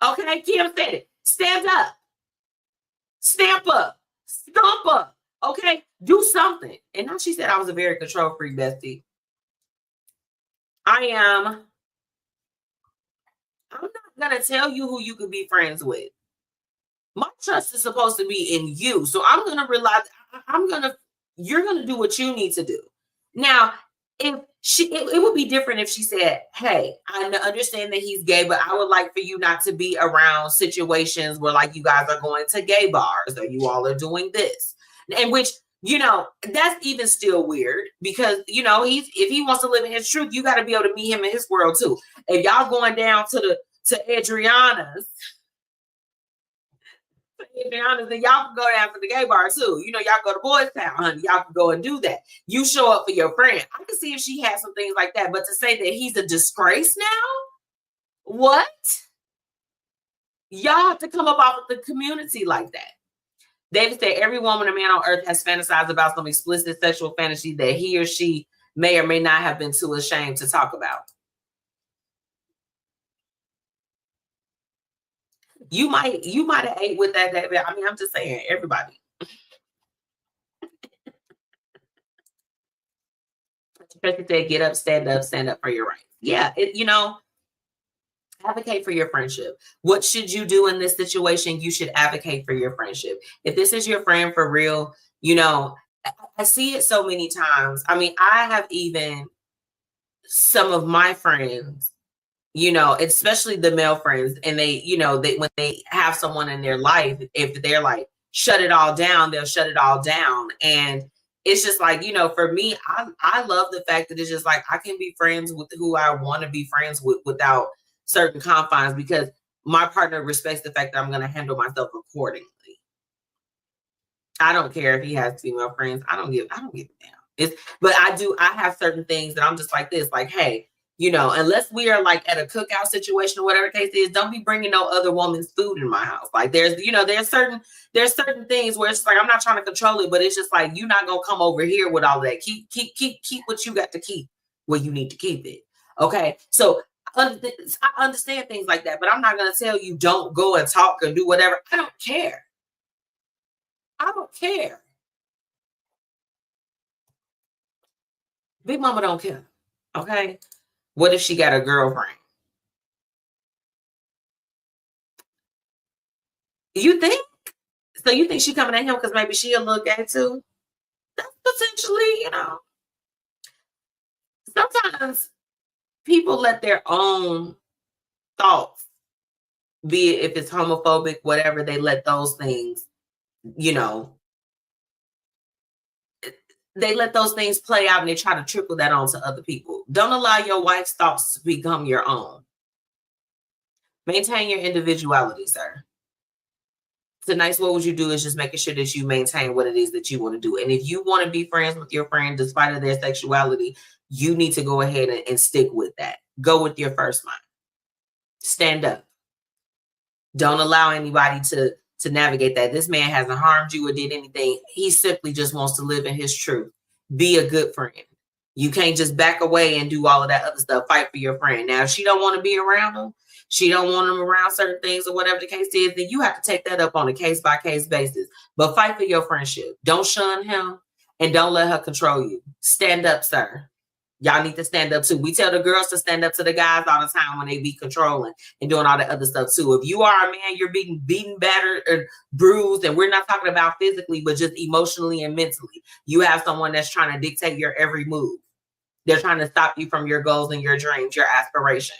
Okay, Kim said it. Stand up. Stamp up. Stomp up. Okay, do something. And now she said I was a very control freak, bestie. I'm not going to tell you who you could be friends with. My trust is supposed to be in you. So I'm going to realize you're going to do what you need to do. Now, if it would be different if she said, hey, I understand that he's gay, but I would like for you not to be around situations where like you guys are going to gay bars or you all are doing this. And which, that's even still weird because, if he wants to live in his truth, you got to be able to meet him in his world too. If y'all going down to Adriana's, then y'all can go down to the gay bar too. Y'all go to Boys Town, honey. Y'all can go and do that. You show up for your friend. I can see if she has some things like that, but to say that he's a disgrace now, what? Y'all have to come up off of the community like that. David said every woman or man on earth has fantasized about some explicit sexual fantasy that he or she may or may not have been too ashamed to talk about. You might have ate with that, David. I mean, I'm just saying, everybody. Tracy said, get up, stand up for your rights. Yeah, advocate for your friendship. What should you do in this situation? You should advocate for your friendship. If this is your friend for real, I see it so many times. I mean, I have even some of my friends, especially the male friends, and they when they have someone in their life, if they're like, shut it all down, they'll shut it all down. And it's just like, you know, for me, I love the fact that it's just like I can be friends with who I want to be friends with without certain confines, because my partner respects the fact that I'm going to handle myself accordingly. I don't care if he has female friends. I don't give a damn. But I have certain things that I'm just like this, like, hey, you know, unless we are like at a cookout situation or whatever the case is, don't be bringing no other woman's food in my house. Like there's certain things where it's like, I'm not trying to control it, but it's just like, you're not going to come over here with all that. Keep what you got to keep where you need to keep it. Okay. So I understand things like that, but I'm not going to tell you don't go and talk or do whatever. I don't care. Big mama don't care. Okay. What if she got a girlfriend? You think? So you think she coming at him because maybe she a little gay too? That's potentially, you know. Sometimes people let their own thoughts, be it if it's homophobic, whatever, they let those things, you know, they let those things play out and they try to trickle that onto other people. Don't allow your wife's thoughts to become your own. Maintain your individuality, sir. Tonight's what would you do is just making sure that you maintain what it is that you want to do. And if you want to be friends with your friend despite of their sexuality, you need to go ahead and stick with that. Go with your first mind. Stand up. Don't allow anybody to navigate that. This man hasn't harmed you or did anything. He simply just wants to live in his truth. Be a good friend. You can't just back away and do all of that other stuff. Fight for your friend. Now, if she don't want to be around him, she don't want him around certain things or whatever the case is, then you have to take that up on a case-by-case basis. But fight for your friendship. Don't shun him and don't let her control you. Stand up, sir. Y'all need to stand up too. We tell the girls to stand up to the guys all the time when they be controlling and doing all that other stuff too. If you are a man, you're being beaten, battered, or bruised, and we're not talking about physically, but just emotionally and mentally. You have someone that's trying to dictate your every move. They're trying to stop you from your goals and your dreams, your aspirations,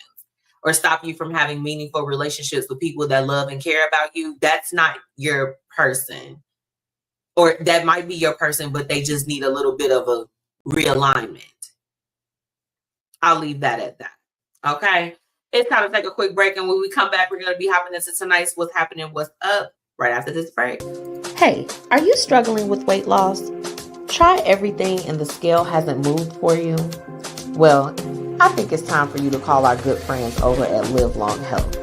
or stop you from having meaningful relationships with people that love and care about you. That's not your person. Or that might be your person, but they just need a little bit of a realignment. I'll leave that at that. Okay. It's time to take a quick break. And when we come back, we're going to be hopping into tonight's What's Happening, What's Up right after this break. Hey, are you struggling with weight loss? Try everything and the scale hasn't moved for you? Well, I think it's time for you to call our good friends over at Live Long Health.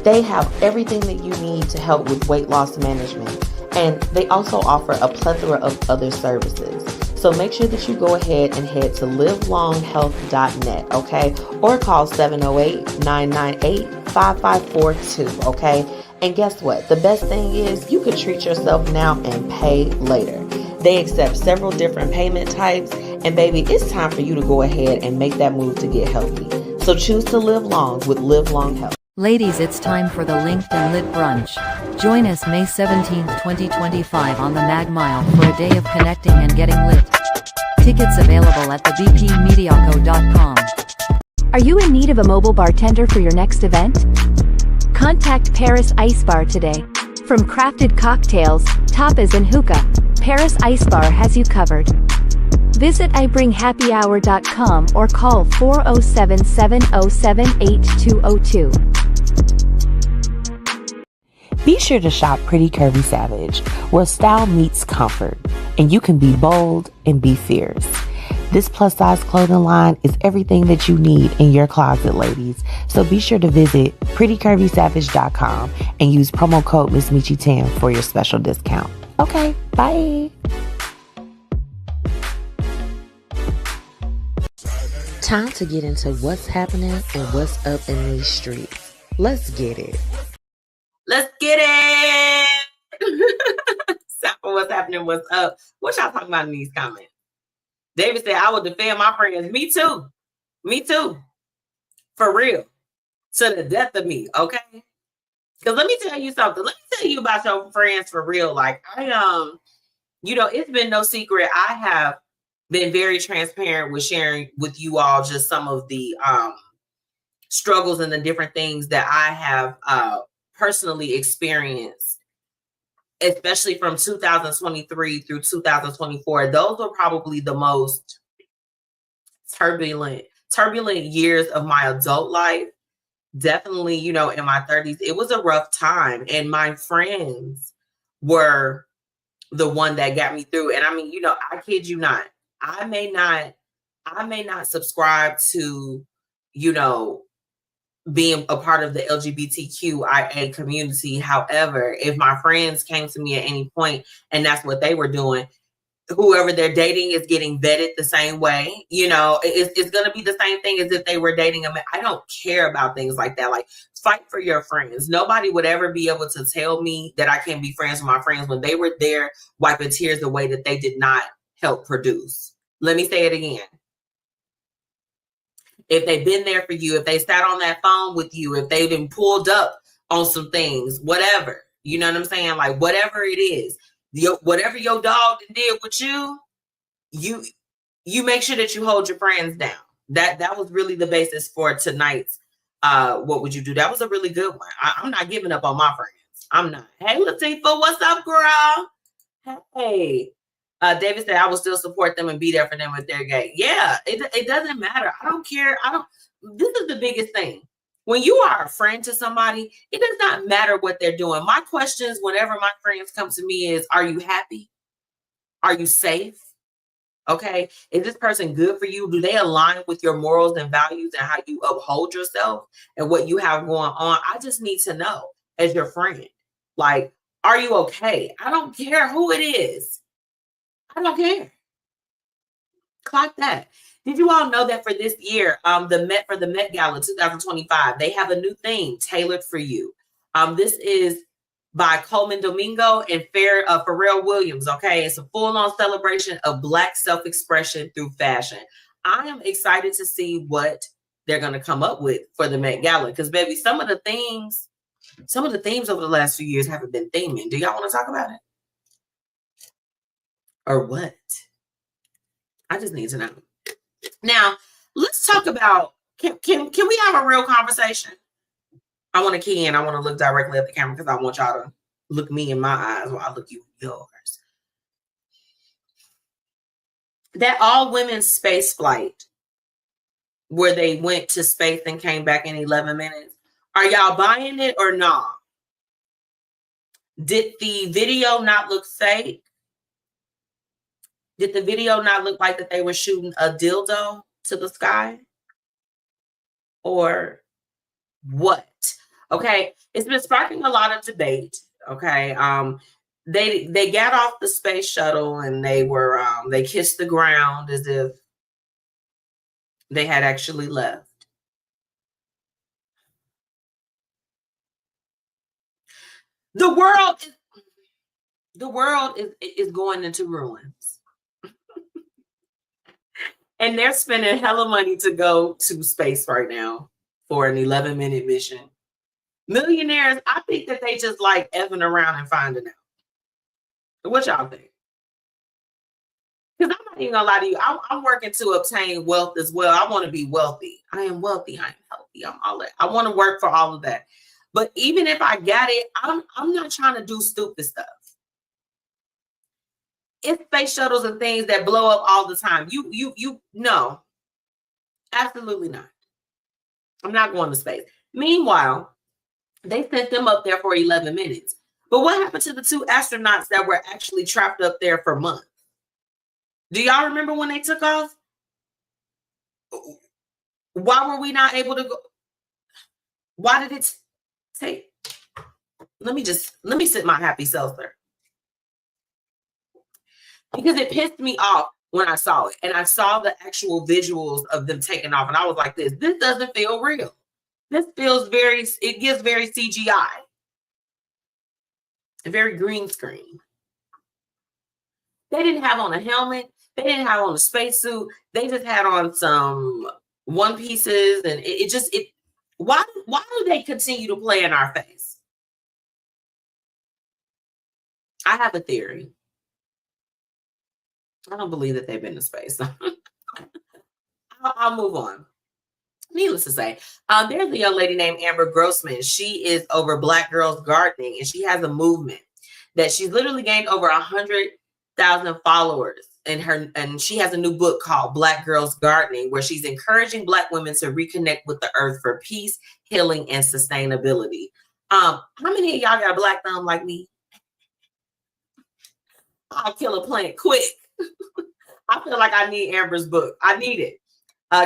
They have everything that you need to help with weight loss management, and they also offer a plethora of other services. So make sure that you go ahead and head to livelonghealth.net, okay? Or call 708-998-5542, okay? And guess what? The best thing is you can treat yourself now and pay later. They accept several different payment types, and baby, it's time for you to go ahead and make that move to get healthy. So choose to live long with Live Long Health. Ladies, it's time for the Linked Lit Brunch. Join us May 17th, 2025 on the Mag Mile for a day of connecting and getting lit. Tickets available at thebpmediaco.com. Are you in need of a mobile bartender for your next event? Contact Paris Ice Bar today. From crafted cocktails, tapas and hookah, Paris Ice Bar has you covered. Visit ibringhappyhour.com or call 407-707-8202. Be sure to shop Pretty Curvy Savage, where style meets comfort, and you can be bold and be fierce. This plus-size clothing line is everything that you need in your closet, ladies. So be sure to visit prettycurvysavage.com and use promo code MzMetchi10 for your special discount. Okay, bye. Time to get into what's happening and what's up in these streets. Let's get it. Let's get it. What's happening? What's up? What y'all talking about in these comments? David said, I will defend my friends. Me too. Me too. For real. To the death of me. Okay. Because let me tell you something. Let me tell you about your friends for real. Like it's been no secret. I have been very transparent with sharing with you all just some of the struggles and the different things that I have personally experienced especially from 2023 through 2024, those were probably the most turbulent years of my adult life. Definitely, you know, in my 30s, it was a rough time. And my friends were the one that got me through. And I mean, you know, I kid you not, I may not subscribe to, you know, being a part of the LGBTQIA community. However, if my friends came to me at any point and that's what they were doing, whoever they're dating is getting vetted the same way, you know, it's going to be the same thing as if they were dating a man. I don't care about things like that. Like, fight for your friends. Nobody would ever be able to tell me that I can't be friends with my friends when they were there wiping tears away that they did not help produce. Let me say it again. If they've been there for you, if they sat on that phone with you, if they've been pulled up on some things, whatever, you know what I'm saying? Like, whatever it is, whatever your dog did with you, you make sure that you hold your friends down. That was really the basis for tonight's what would you do? That was a really good one. I'm not giving up on my friends. I'm not. Hey, Latifah, what's up, girl? Hey. David said, I will still support them and be there for them if they're gay. Yeah, it doesn't matter. I don't care. This is the biggest thing. When you are a friend to somebody, it does not matter what they're doing. My questions whenever my friends come to me is, are you happy? Are you safe? Okay. Is this person good for you? Do they align with your morals and values and how you uphold yourself and what you have going on? I just need to know as your friend, like, are you okay? I don't care who it is. I don't care. Clock that. Did you all know that for this year, the Met Gala 2025, they have a new theme tailored for you. This is by Coleman Domingo and Pharrell Williams. Okay, it's a full-on celebration of Black self-expression through fashion. I am excited to see what they're going to come up with for the Met Gala, because baby, some of the themes over the last few years haven't been theming. Do y'all want to talk about it? Or what? I just need to know. Now, let's talk about, can we have a real conversation? I want to key in. I want to look directly at the camera because I want y'all to look me in my eyes while I look you in yours. That all women's space flight where they went to space and came back in 11 minutes. Are y'all buying it or not? Did the video not look fake? Did the video not look like that they were shooting a dildo to the sky? Or what? Okay, it's been sparking a lot of debate. Okay, they got off the space shuttle and they kissed the ground as if they had actually left. The world is going into ruins. And they're spending hella money to go to space right now for an 11-minute mission. Millionaires, I think that they just like effing around and finding out. What y'all think? Because I'm not even gonna lie to you, I'm working to obtain wealth as well. I want to be wealthy. I am wealthy. I am healthy. I'm all that. I want to work for all of that. But even if I got it, I'm not trying to do stupid stuff. It's space shuttles and things that blow up all the time. You no, absolutely not. I'm not going to space. Meanwhile, they sent them up there for 11 minutes. But what happened to the 2 astronauts that were actually trapped up there for months? Do y'all remember when they took off? Why were we not able to go? Why did it take? Let me sip my happy seltzer. Because it pissed me off when I saw it. And I saw the actual visuals of them taking off. And I was like, this doesn't feel real. This feels it gives very CGI. Very green screen. They didn't have on a helmet. They didn't have on a spacesuit. They just had on some one pieces. And why do they continue to play in our face? I have a theory. I don't believe that they've been to space. I'll move on. Needless to say, there's a young lady named Amber Grossman. She is over Black Girls Gardening, and she has a movement that she's literally gained over 100,000 followers. And she has a new book called Black Girls Gardening, where she's encouraging Black women to reconnect with the earth for peace, healing, and sustainability. How many of y'all got a black thumb like me? I'll kill a plant quick. I feel like I need Amber's book. I need it.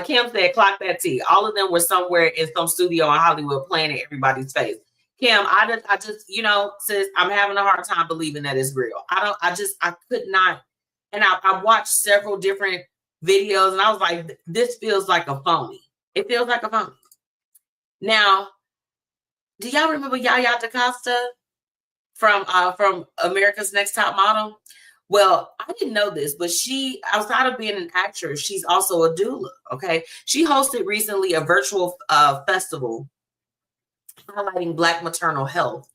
Kim said, clock that tea. All of them were somewhere in some studio in Hollywood playing in everybody's face. Kim, I just, you know, sis, I'm having a hard time believing that it's real. I could not. And I watched several different videos and I was like, this feels like a phony. It feels like a phony. Now, do y'all remember Yaya DaCosta from America's Next Top Model? Well, I didn't know this, but she, outside of being an actress, she's also a doula, okay? She hosted recently a virtual festival highlighting Black maternal health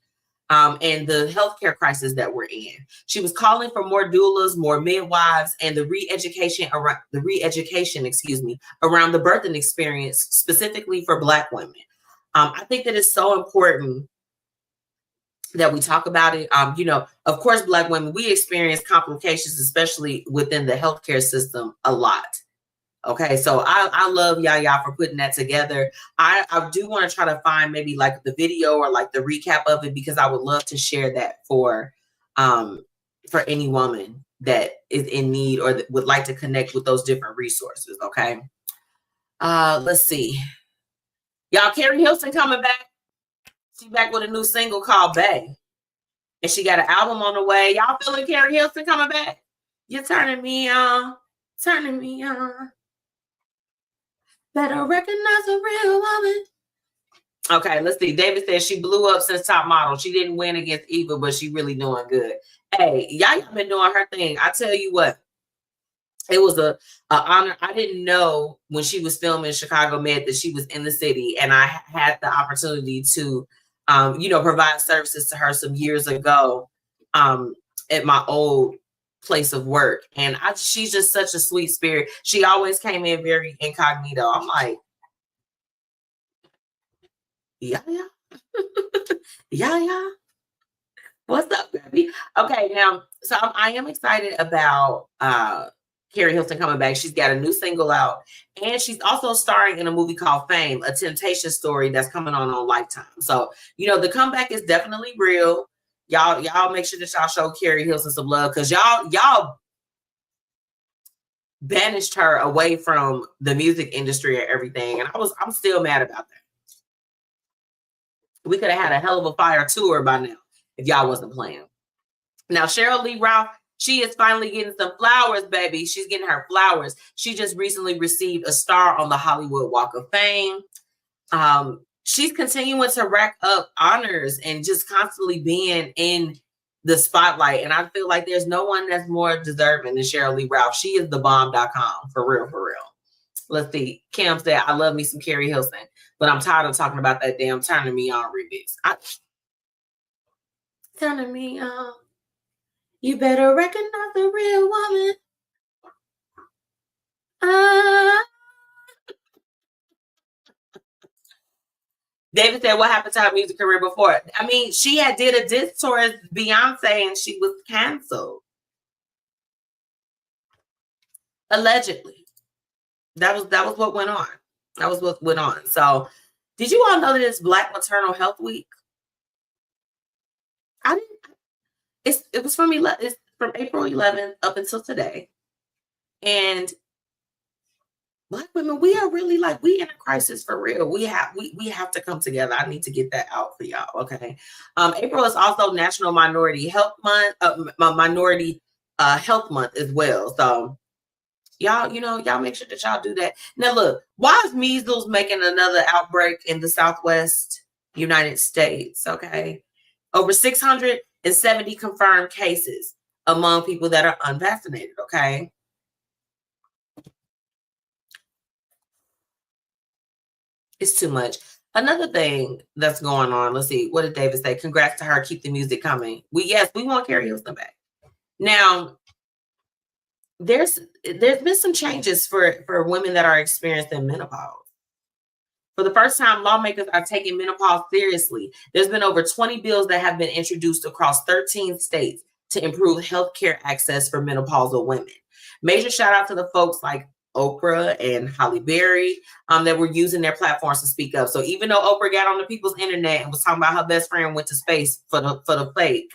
and the healthcare crisis that we're in. She was calling for more doulas, more midwives, and the re-education around the birthing experience, specifically for Black women. I think that it's so important that we talk about it. You know, of course, Black women, we experience complications, especially within the healthcare system, a lot. Okay, so I love Yaya for putting that together. I do want to try to find maybe like the video or like the recap of it, because I would love to share that for any woman that is in need or that would like to connect with those different resources. Okay, let's see, y'all. Carrie Hilson coming back. She's back with a new single called Bay, and she got an album on the way. Y'all feeling Carrie Hilson coming back? You're turning me on, turning me on. Better recognize a real woman. Okay, let's see. David says she blew up since Top Model. She didn't win against Eva, but she really doing good. Hey, Yaya been doing her thing. I tell you what, it was a honor. I didn't know when she was filming Chicago Med that she was in the city, and I had the opportunity to, you know, provide services to her some years ago at my old place of work, and she's just such a sweet spirit. She always came in very incognito. I'm like, yeah, yeah, what's up, baby? Okay, now, so I am excited about Carrie Hilson coming back. She's got a new single out, and she's also starring in a movie called Fame, a temptation story that's coming on Lifetime. So, you know, the comeback is definitely real. Y'all make sure that y'all show Carrie Hilson some love, because y'all banished her away from the music industry and everything. And I'm still mad about that. We could have had a hell of a fire tour by now if y'all wasn't playing. Now, Cheryl Lee Ralph, she is finally getting some flowers, baby. She's getting her flowers. She just recently received a star on the Hollywood Walk of Fame. She's continuing to rack up honors and just constantly being in the spotlight. And I feel like there's no one that's more deserving than Cheryl Lee Ralph. She is thebomb.com, for real, for real. Let's see. Kim said, I love me some Carrie Hilson, but I'm tired of talking about that damn Turning Me On remix. Turning me on. You better recognize the real woman. David said, what happened to her music career before? I mean, she had did a diss towards Beyonce and she was canceled. Allegedly. That was what went on. That was what went on. So, did you all know that it's Black Maternal Health Week? I didn't. It was from April 11th up until today. And Black women, we are really like, we in a crisis for real. We have to come together. I need to get that out for y'all. Okay. April is also National Minority Health Month, Minority Health Month as well. So y'all, y'all make sure that y'all do that. Now look, why is measles making another outbreak in the Southwest United States? Okay. Over 670 confirmed cases among people that are unvaccinated. Okay. It's too much. Another thing that's going on, let's see, what did David say? Congrats to her, keep the music coming. We want Carrie Hilson back. Now, there's been some changes for women that are experiencing menopause. For the first time, lawmakers are taking menopause seriously. There's been over 20 bills that have been introduced across 13 states to improve healthcare access for menopausal women. Major shout out to the folks like Oprah and Halle Berry that were using their platforms to speak up. So even though Oprah got on the people's internet and was talking about her best friend went to space for the plague,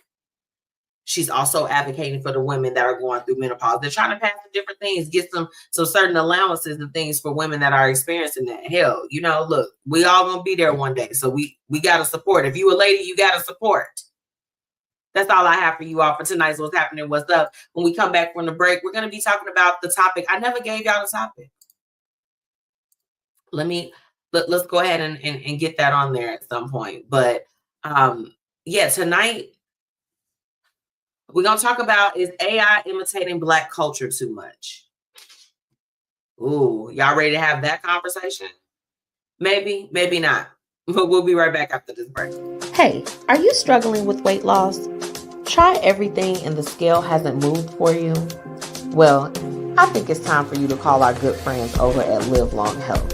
she's also advocating for the women that are going through menopause. They're trying to pass different things, get some certain allowances and things for women that are experiencing that. Hell, look, we all gonna be there one day. So we gotta support. If you a lady, you gotta support. That's all I have for you all for tonight's What's Happening, What's Up. When we come back from the break, we're gonna be talking about the topic. I never gave y'all the topic. Let's go ahead and get that on there at some point. But tonight we're going to talk about, is AI imitating Black culture too much? Ooh, y'all ready to have that conversation? Maybe, maybe not. But we'll be right back after this break. Hey, are you struggling with weight loss? Try everything and the scale hasn't moved for you? Well, I think it's time for you to call our good friends over at Live Long Health.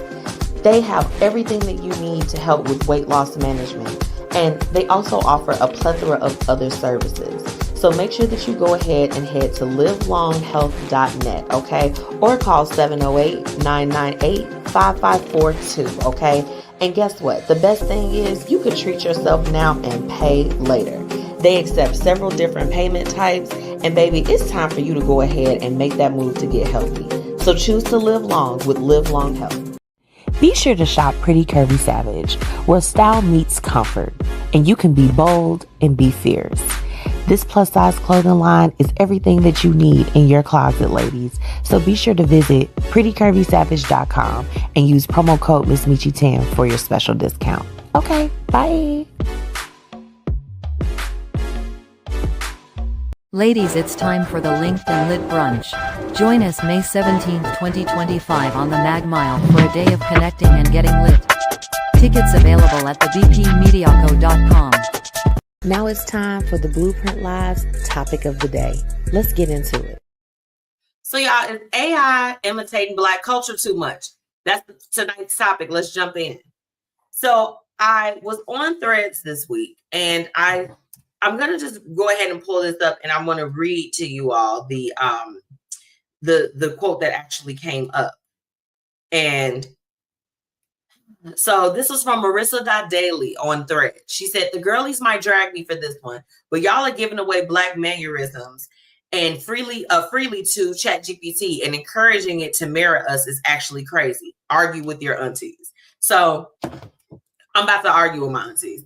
They have everything that you need to help with weight loss management, and they also offer a plethora of other services. So make sure that you go ahead and head to livelonghealth.net, okay? Or call 708-998-5542, okay? And guess what? The best thing is you could treat yourself now and pay later. They accept several different payment types, and baby, it's time for you to go ahead and make that move to get healthy. So choose to live long with Live Long Health. Be sure to shop Pretty Curvy Savage, where style meets comfort, and you can be bold and be fierce. This plus-size clothing line is everything that you need in your closet, ladies. So be sure to visit prettycurvysavage.com and use promo code MzMetchi10 for your special discount. Okay, bye. Ladies, it's time for the Linked Lit Brunch. Join us May 17th, 2025 on the MagMile for a day of connecting and getting lit. Tickets available at thebpmediaco.com. Now it's time for the Blueprint Live's topic of the day. Let's get into it. So y'all, is AI imitating Black culture too much? That's tonight's topic. Let's jump in. So I was on Threads this week, and I'm gonna just go ahead and pull this up, and I'm gonna read to you all the quote that actually came up. And so this was from Marissa.Daily on Thread. She said, the girlies might drag me for this one, but y'all are giving away Black mannerisms and freely to ChatGPT, and encouraging it to mirror us is actually crazy. Argue with your aunties. So I'm about to argue with my aunties.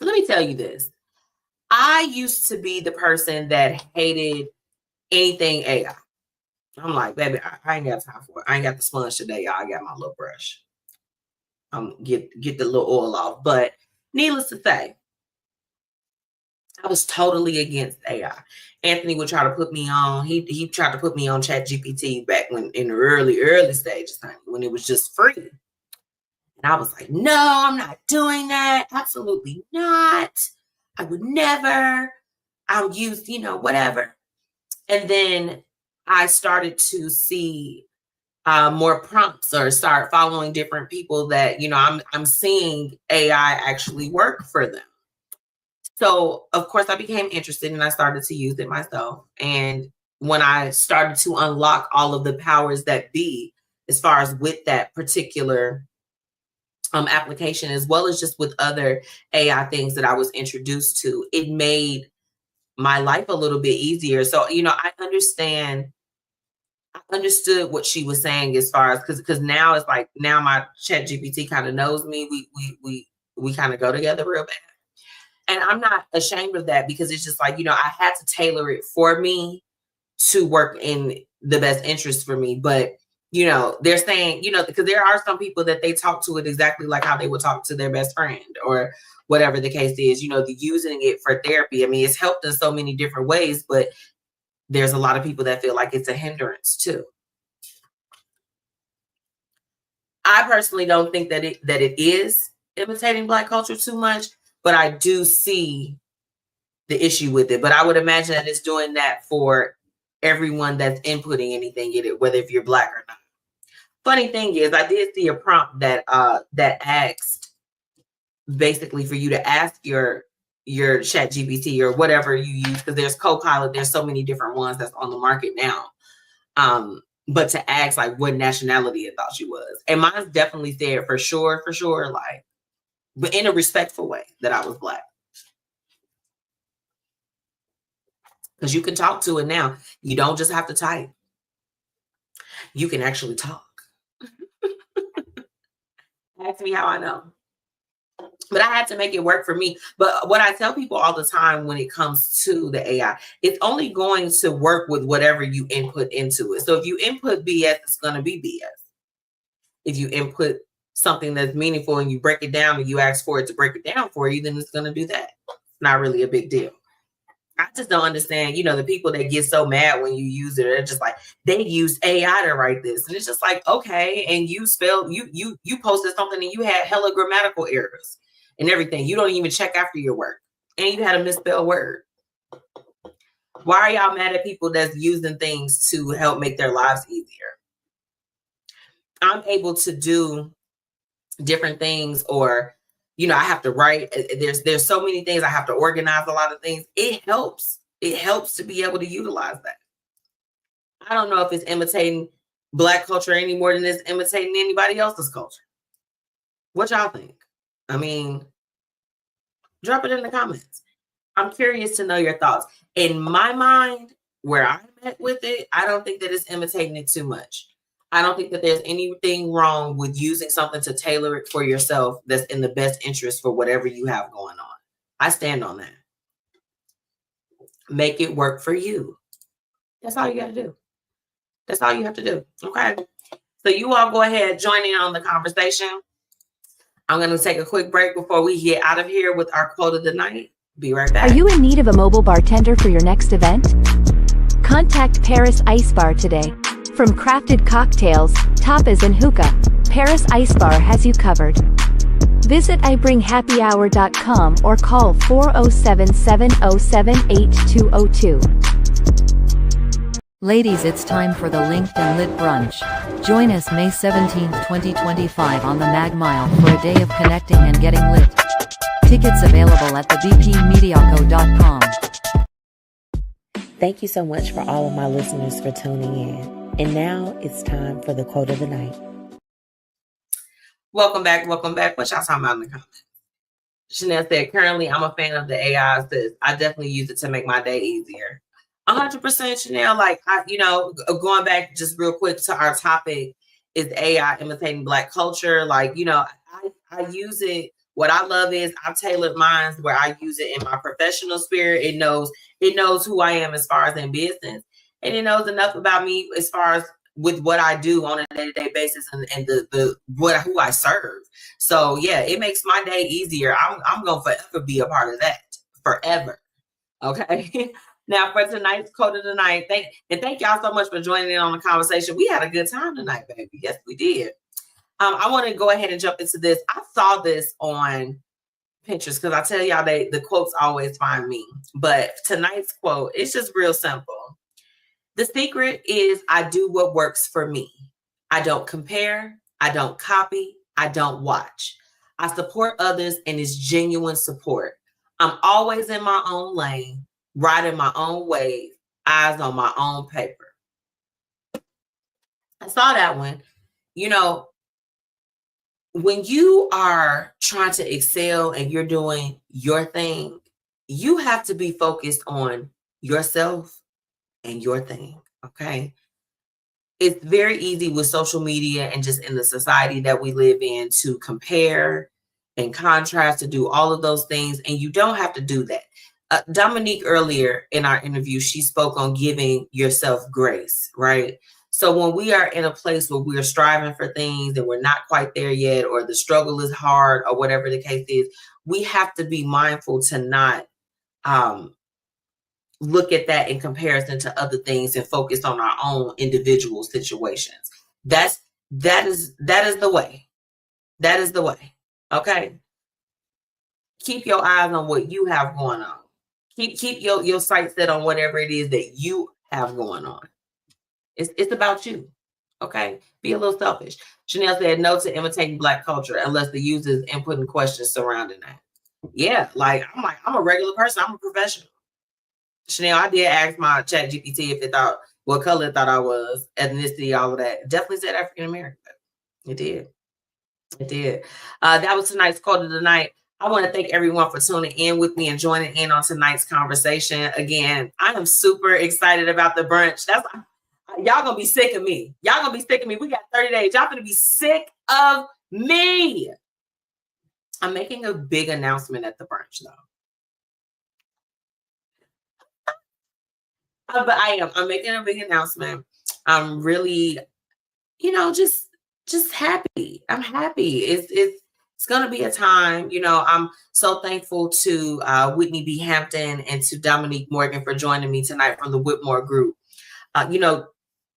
Let me tell you this. I used to be the person that hated anything AI. I'm like, baby, I ain't got time for it. I ain't got the sponge today, y'all. I got my little brush. Get the little oil off. But needless to say, I was totally against AI. Anthony would try to put me on. He tried to put me on ChatGPT back when in the early stages, when it was just free. And I was like, no, I'm not doing that. Absolutely not. I would never. I'll use, whatever. And then I started to see more prompts, or start following different people that, I'm seeing AI actually work for them. So, of course, I became interested and I started to use it myself. And when I started to unlock all of the powers that be, as far as with that particular application, as well as just with other AI things that I was introduced to, it made my life a little bit easier. So, I understood what she was saying, as far as because now it's like, now my ChatGPT kind of knows me. We kind of go together real bad. And I'm not ashamed of that, because it's just like, I had to tailor it for me to work in the best interest for me. But, they're saying, because there are some people that they talk to it exactly like how they would talk to their best friend, or whatever the case is, the using it for therapy. I mean, it's helped in so many different ways, but there's a lot of people that feel like it's a hindrance too. I personally don't think that it is imitating Black culture too much, but I do see the issue with it. But I would imagine that it's doing that for everyone that's inputting anything in it, whether if you're Black or not. Funny thing is, I did see a prompt that asked basically for you to ask your chat GPT or whatever you use, because there's Copilot, there's so many different ones that's on the market now. But to ask like what nationality it thought you was. And mine definitely said for sure, like, but in a respectful way, that I was Black. Because you can talk to it now. You don't just have to type. You can actually talk. Ask me how I know. But I had to make it work for me. But what I tell people all the time when it comes to the AI, it's only going to work with whatever you input into it. So if you input BS, it's going to be BS. If you input something that's meaningful and you break it down and you ask for it to break it down for you, then it's going to do that. It's not really a big deal. I just don't understand, the people that get so mad when you use it. They're just like, they used AI to write this. And it's just like, okay. And you posted something and you had hella grammatical errors and everything. You don't even check after your work. And you had a misspelled word. Why are y'all mad at people that's using things to help make their lives easier? I'm able to do different things, or I have to write. There's so many things. I have to organize a lot of things. It helps. It helps to be able to utilize that. I don't know if it's imitating Black culture any more than it's imitating anybody else's culture. What y'all think? I mean, drop it in the comments. I'm curious to know your thoughts. In my mind, where I'm at with it, I don't think that it's imitating it too much. I don't think that there's anything wrong with using something to tailor it for yourself that's in the best interest for whatever you have going on. I stand on that. Make it work for you. That's all you got to do. That's all you have to do. Okay. So you all go ahead, join in on the conversation. I'm going to take a quick break before we get out of here with our quote of the night. Be right back. Are you in need of a mobile bartender for your next event? Contact Paris Ice Bar today. From crafted cocktails, tapas and hookah, Paris Ice Bar has you covered. Visit ibringhappyhour.com or call 407-707-8202. Ladies, it's time for the Linked Lit Brunch. Join us May 17, 2025 on the MzMetchi for a day of connecting and getting lit. Tickets available at thebpmediaco.com. Thank you so much for all of my listeners for tuning in. And now it's time for the quote of the night. Welcome back. What y'all talking about in the comments? Chanel said, currently I'm a fan of the AI. Says, I definitely use it to make my day easier. 100% Chanel. Like, going back just real quick to our topic, is AI imitating Black culture? Like, I use it. What I love is I've tailored mine where I use it in my professional spirit. It knows who I am as far as in business. And it knows enough about me as far as with what I do on a day-to-day basis and who I serve. So yeah, it makes my day easier. I'm gonna forever be a part of that. Forever. Okay. Now for tonight's quote of the night, thank y'all so much for joining in on the conversation. We had a good time tonight, baby. Yes, we did. I want to go ahead and jump into this. I saw this on Pinterest because I tell y'all the quotes always find me. But tonight's quote, it's just real simple. The secret is I do what works for me. I don't compare. I don't copy. I don't watch. I support others, and it's genuine support. I'm always in my own lane, riding my own wave, eyes on my own paper. I saw that one. When you are trying to excel and you're doing your thing, you have to be focused on yourself and your thing. Okay. It's very easy with social media and just in the society that we live in to compare and contrast, to do all of those things. And you don't have to do that. Dominique, earlier in our interview, she spoke on giving yourself grace, right? So when we are in a place where we're striving for things and we're not quite there yet, or the struggle is hard, or whatever the case is, we have to be mindful to not look at that in comparison to other things and focus on our own individual situations. That is the way. That is the way. Okay. Keep your eyes on what you have going on. Keep your sight set on whatever it is that you have going on. It's about you. Okay, be a little selfish. Chanel said no to imitating Black culture unless the user's inputting questions surrounding that. Yeah, I'm a regular person. I'm a professional. Chanel, I did ask my chat GPT if it thought what color it thought I was, ethnicity, all of that. Definitely said African American. It did. It did. That was tonight's quote of the night. I want to thank everyone for tuning in with me and joining in on tonight's conversation. Again, I am super excited about the brunch. Y'all gonna be sick of me. Y'all gonna be sick of me. We got 30 days. Y'all gonna be sick of me. I'm making a big announcement at the brunch, though. But I'm making a big announcement. I'm really, just happy. I'm happy. It's gonna be a time. I'm so thankful to Whitney B. Hampton and to Dominique Morgan for joining me tonight from the WhitMor group.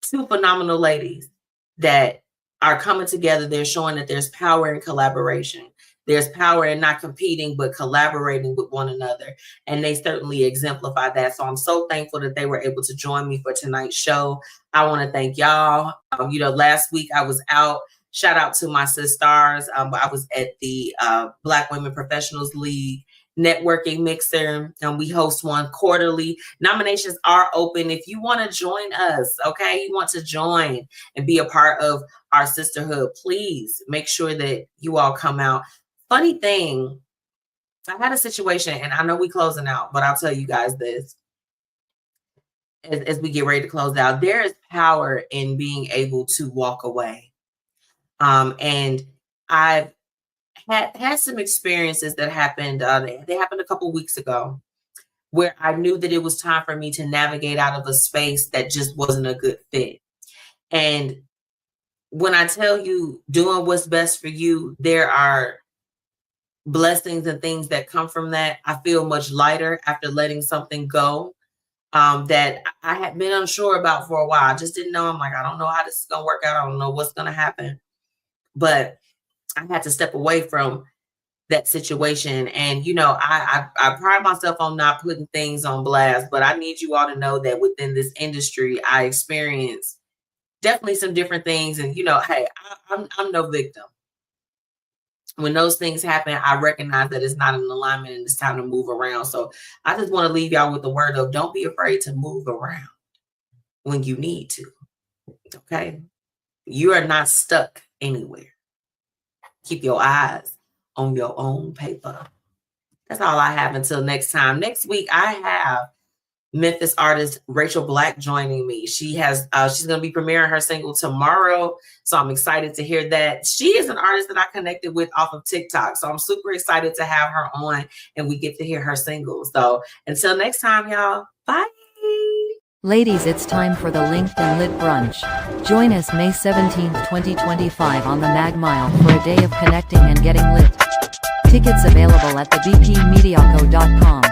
Two phenomenal ladies that are coming together. They're showing that there's power in collaboration. There's power in not competing, but collaborating with one another. And they certainly exemplify that. So I'm so thankful that they were able to join me for tonight's show. I want to thank y'all. Last week I was out. Shout out to my sisters. I was at the Black Women Professionals League networking mixer, and we host one quarterly. Nominations are open. If you want to join us, okay, you want to join and be a part of our sisterhood, please make sure that you all come out. Funny thing, I had a situation, and I know we closing out, but I'll tell you guys this as we get ready to close out. There is power in being able to walk away. And I've had some experiences that happened. They happened a couple weeks ago where I knew that it was time for me to navigate out of a space that just wasn't a good fit. And when I tell you doing what's best for you, there are blessings and things that come from that. I feel much lighter after letting something go that I had been unsure about for a while. I just didn't know. I'm like, I don't know how this is going to work out. I don't know what's going to happen. But I had to step away from that situation. And, I pride myself on not putting things on blast, but I need you all to know that within this industry, I experience definitely some different things. And, hey, I'm no victim. When those things happen, I recognize that it's not in alignment and it's time to move around. So I just want to leave y'all with the word of don't be afraid to move around when you need to. Okay? You are not stuck anywhere. Keep your eyes on your own paper. That's all I have until next time. Next week, I have Memphis artist Rachel Black joining me. She's going to be premiering her single tomorrow. So I'm excited to hear that. She is an artist that I connected with off of TikTok. So I'm super excited to have her on and we get to hear her single. So until next time, y'all. Bye. Ladies, it's time for the Linked and Lit Brunch. Join us May 17th, 2025 on the MzMetchi for a day of connecting and getting lit. Tickets available at thebpmediaco.com.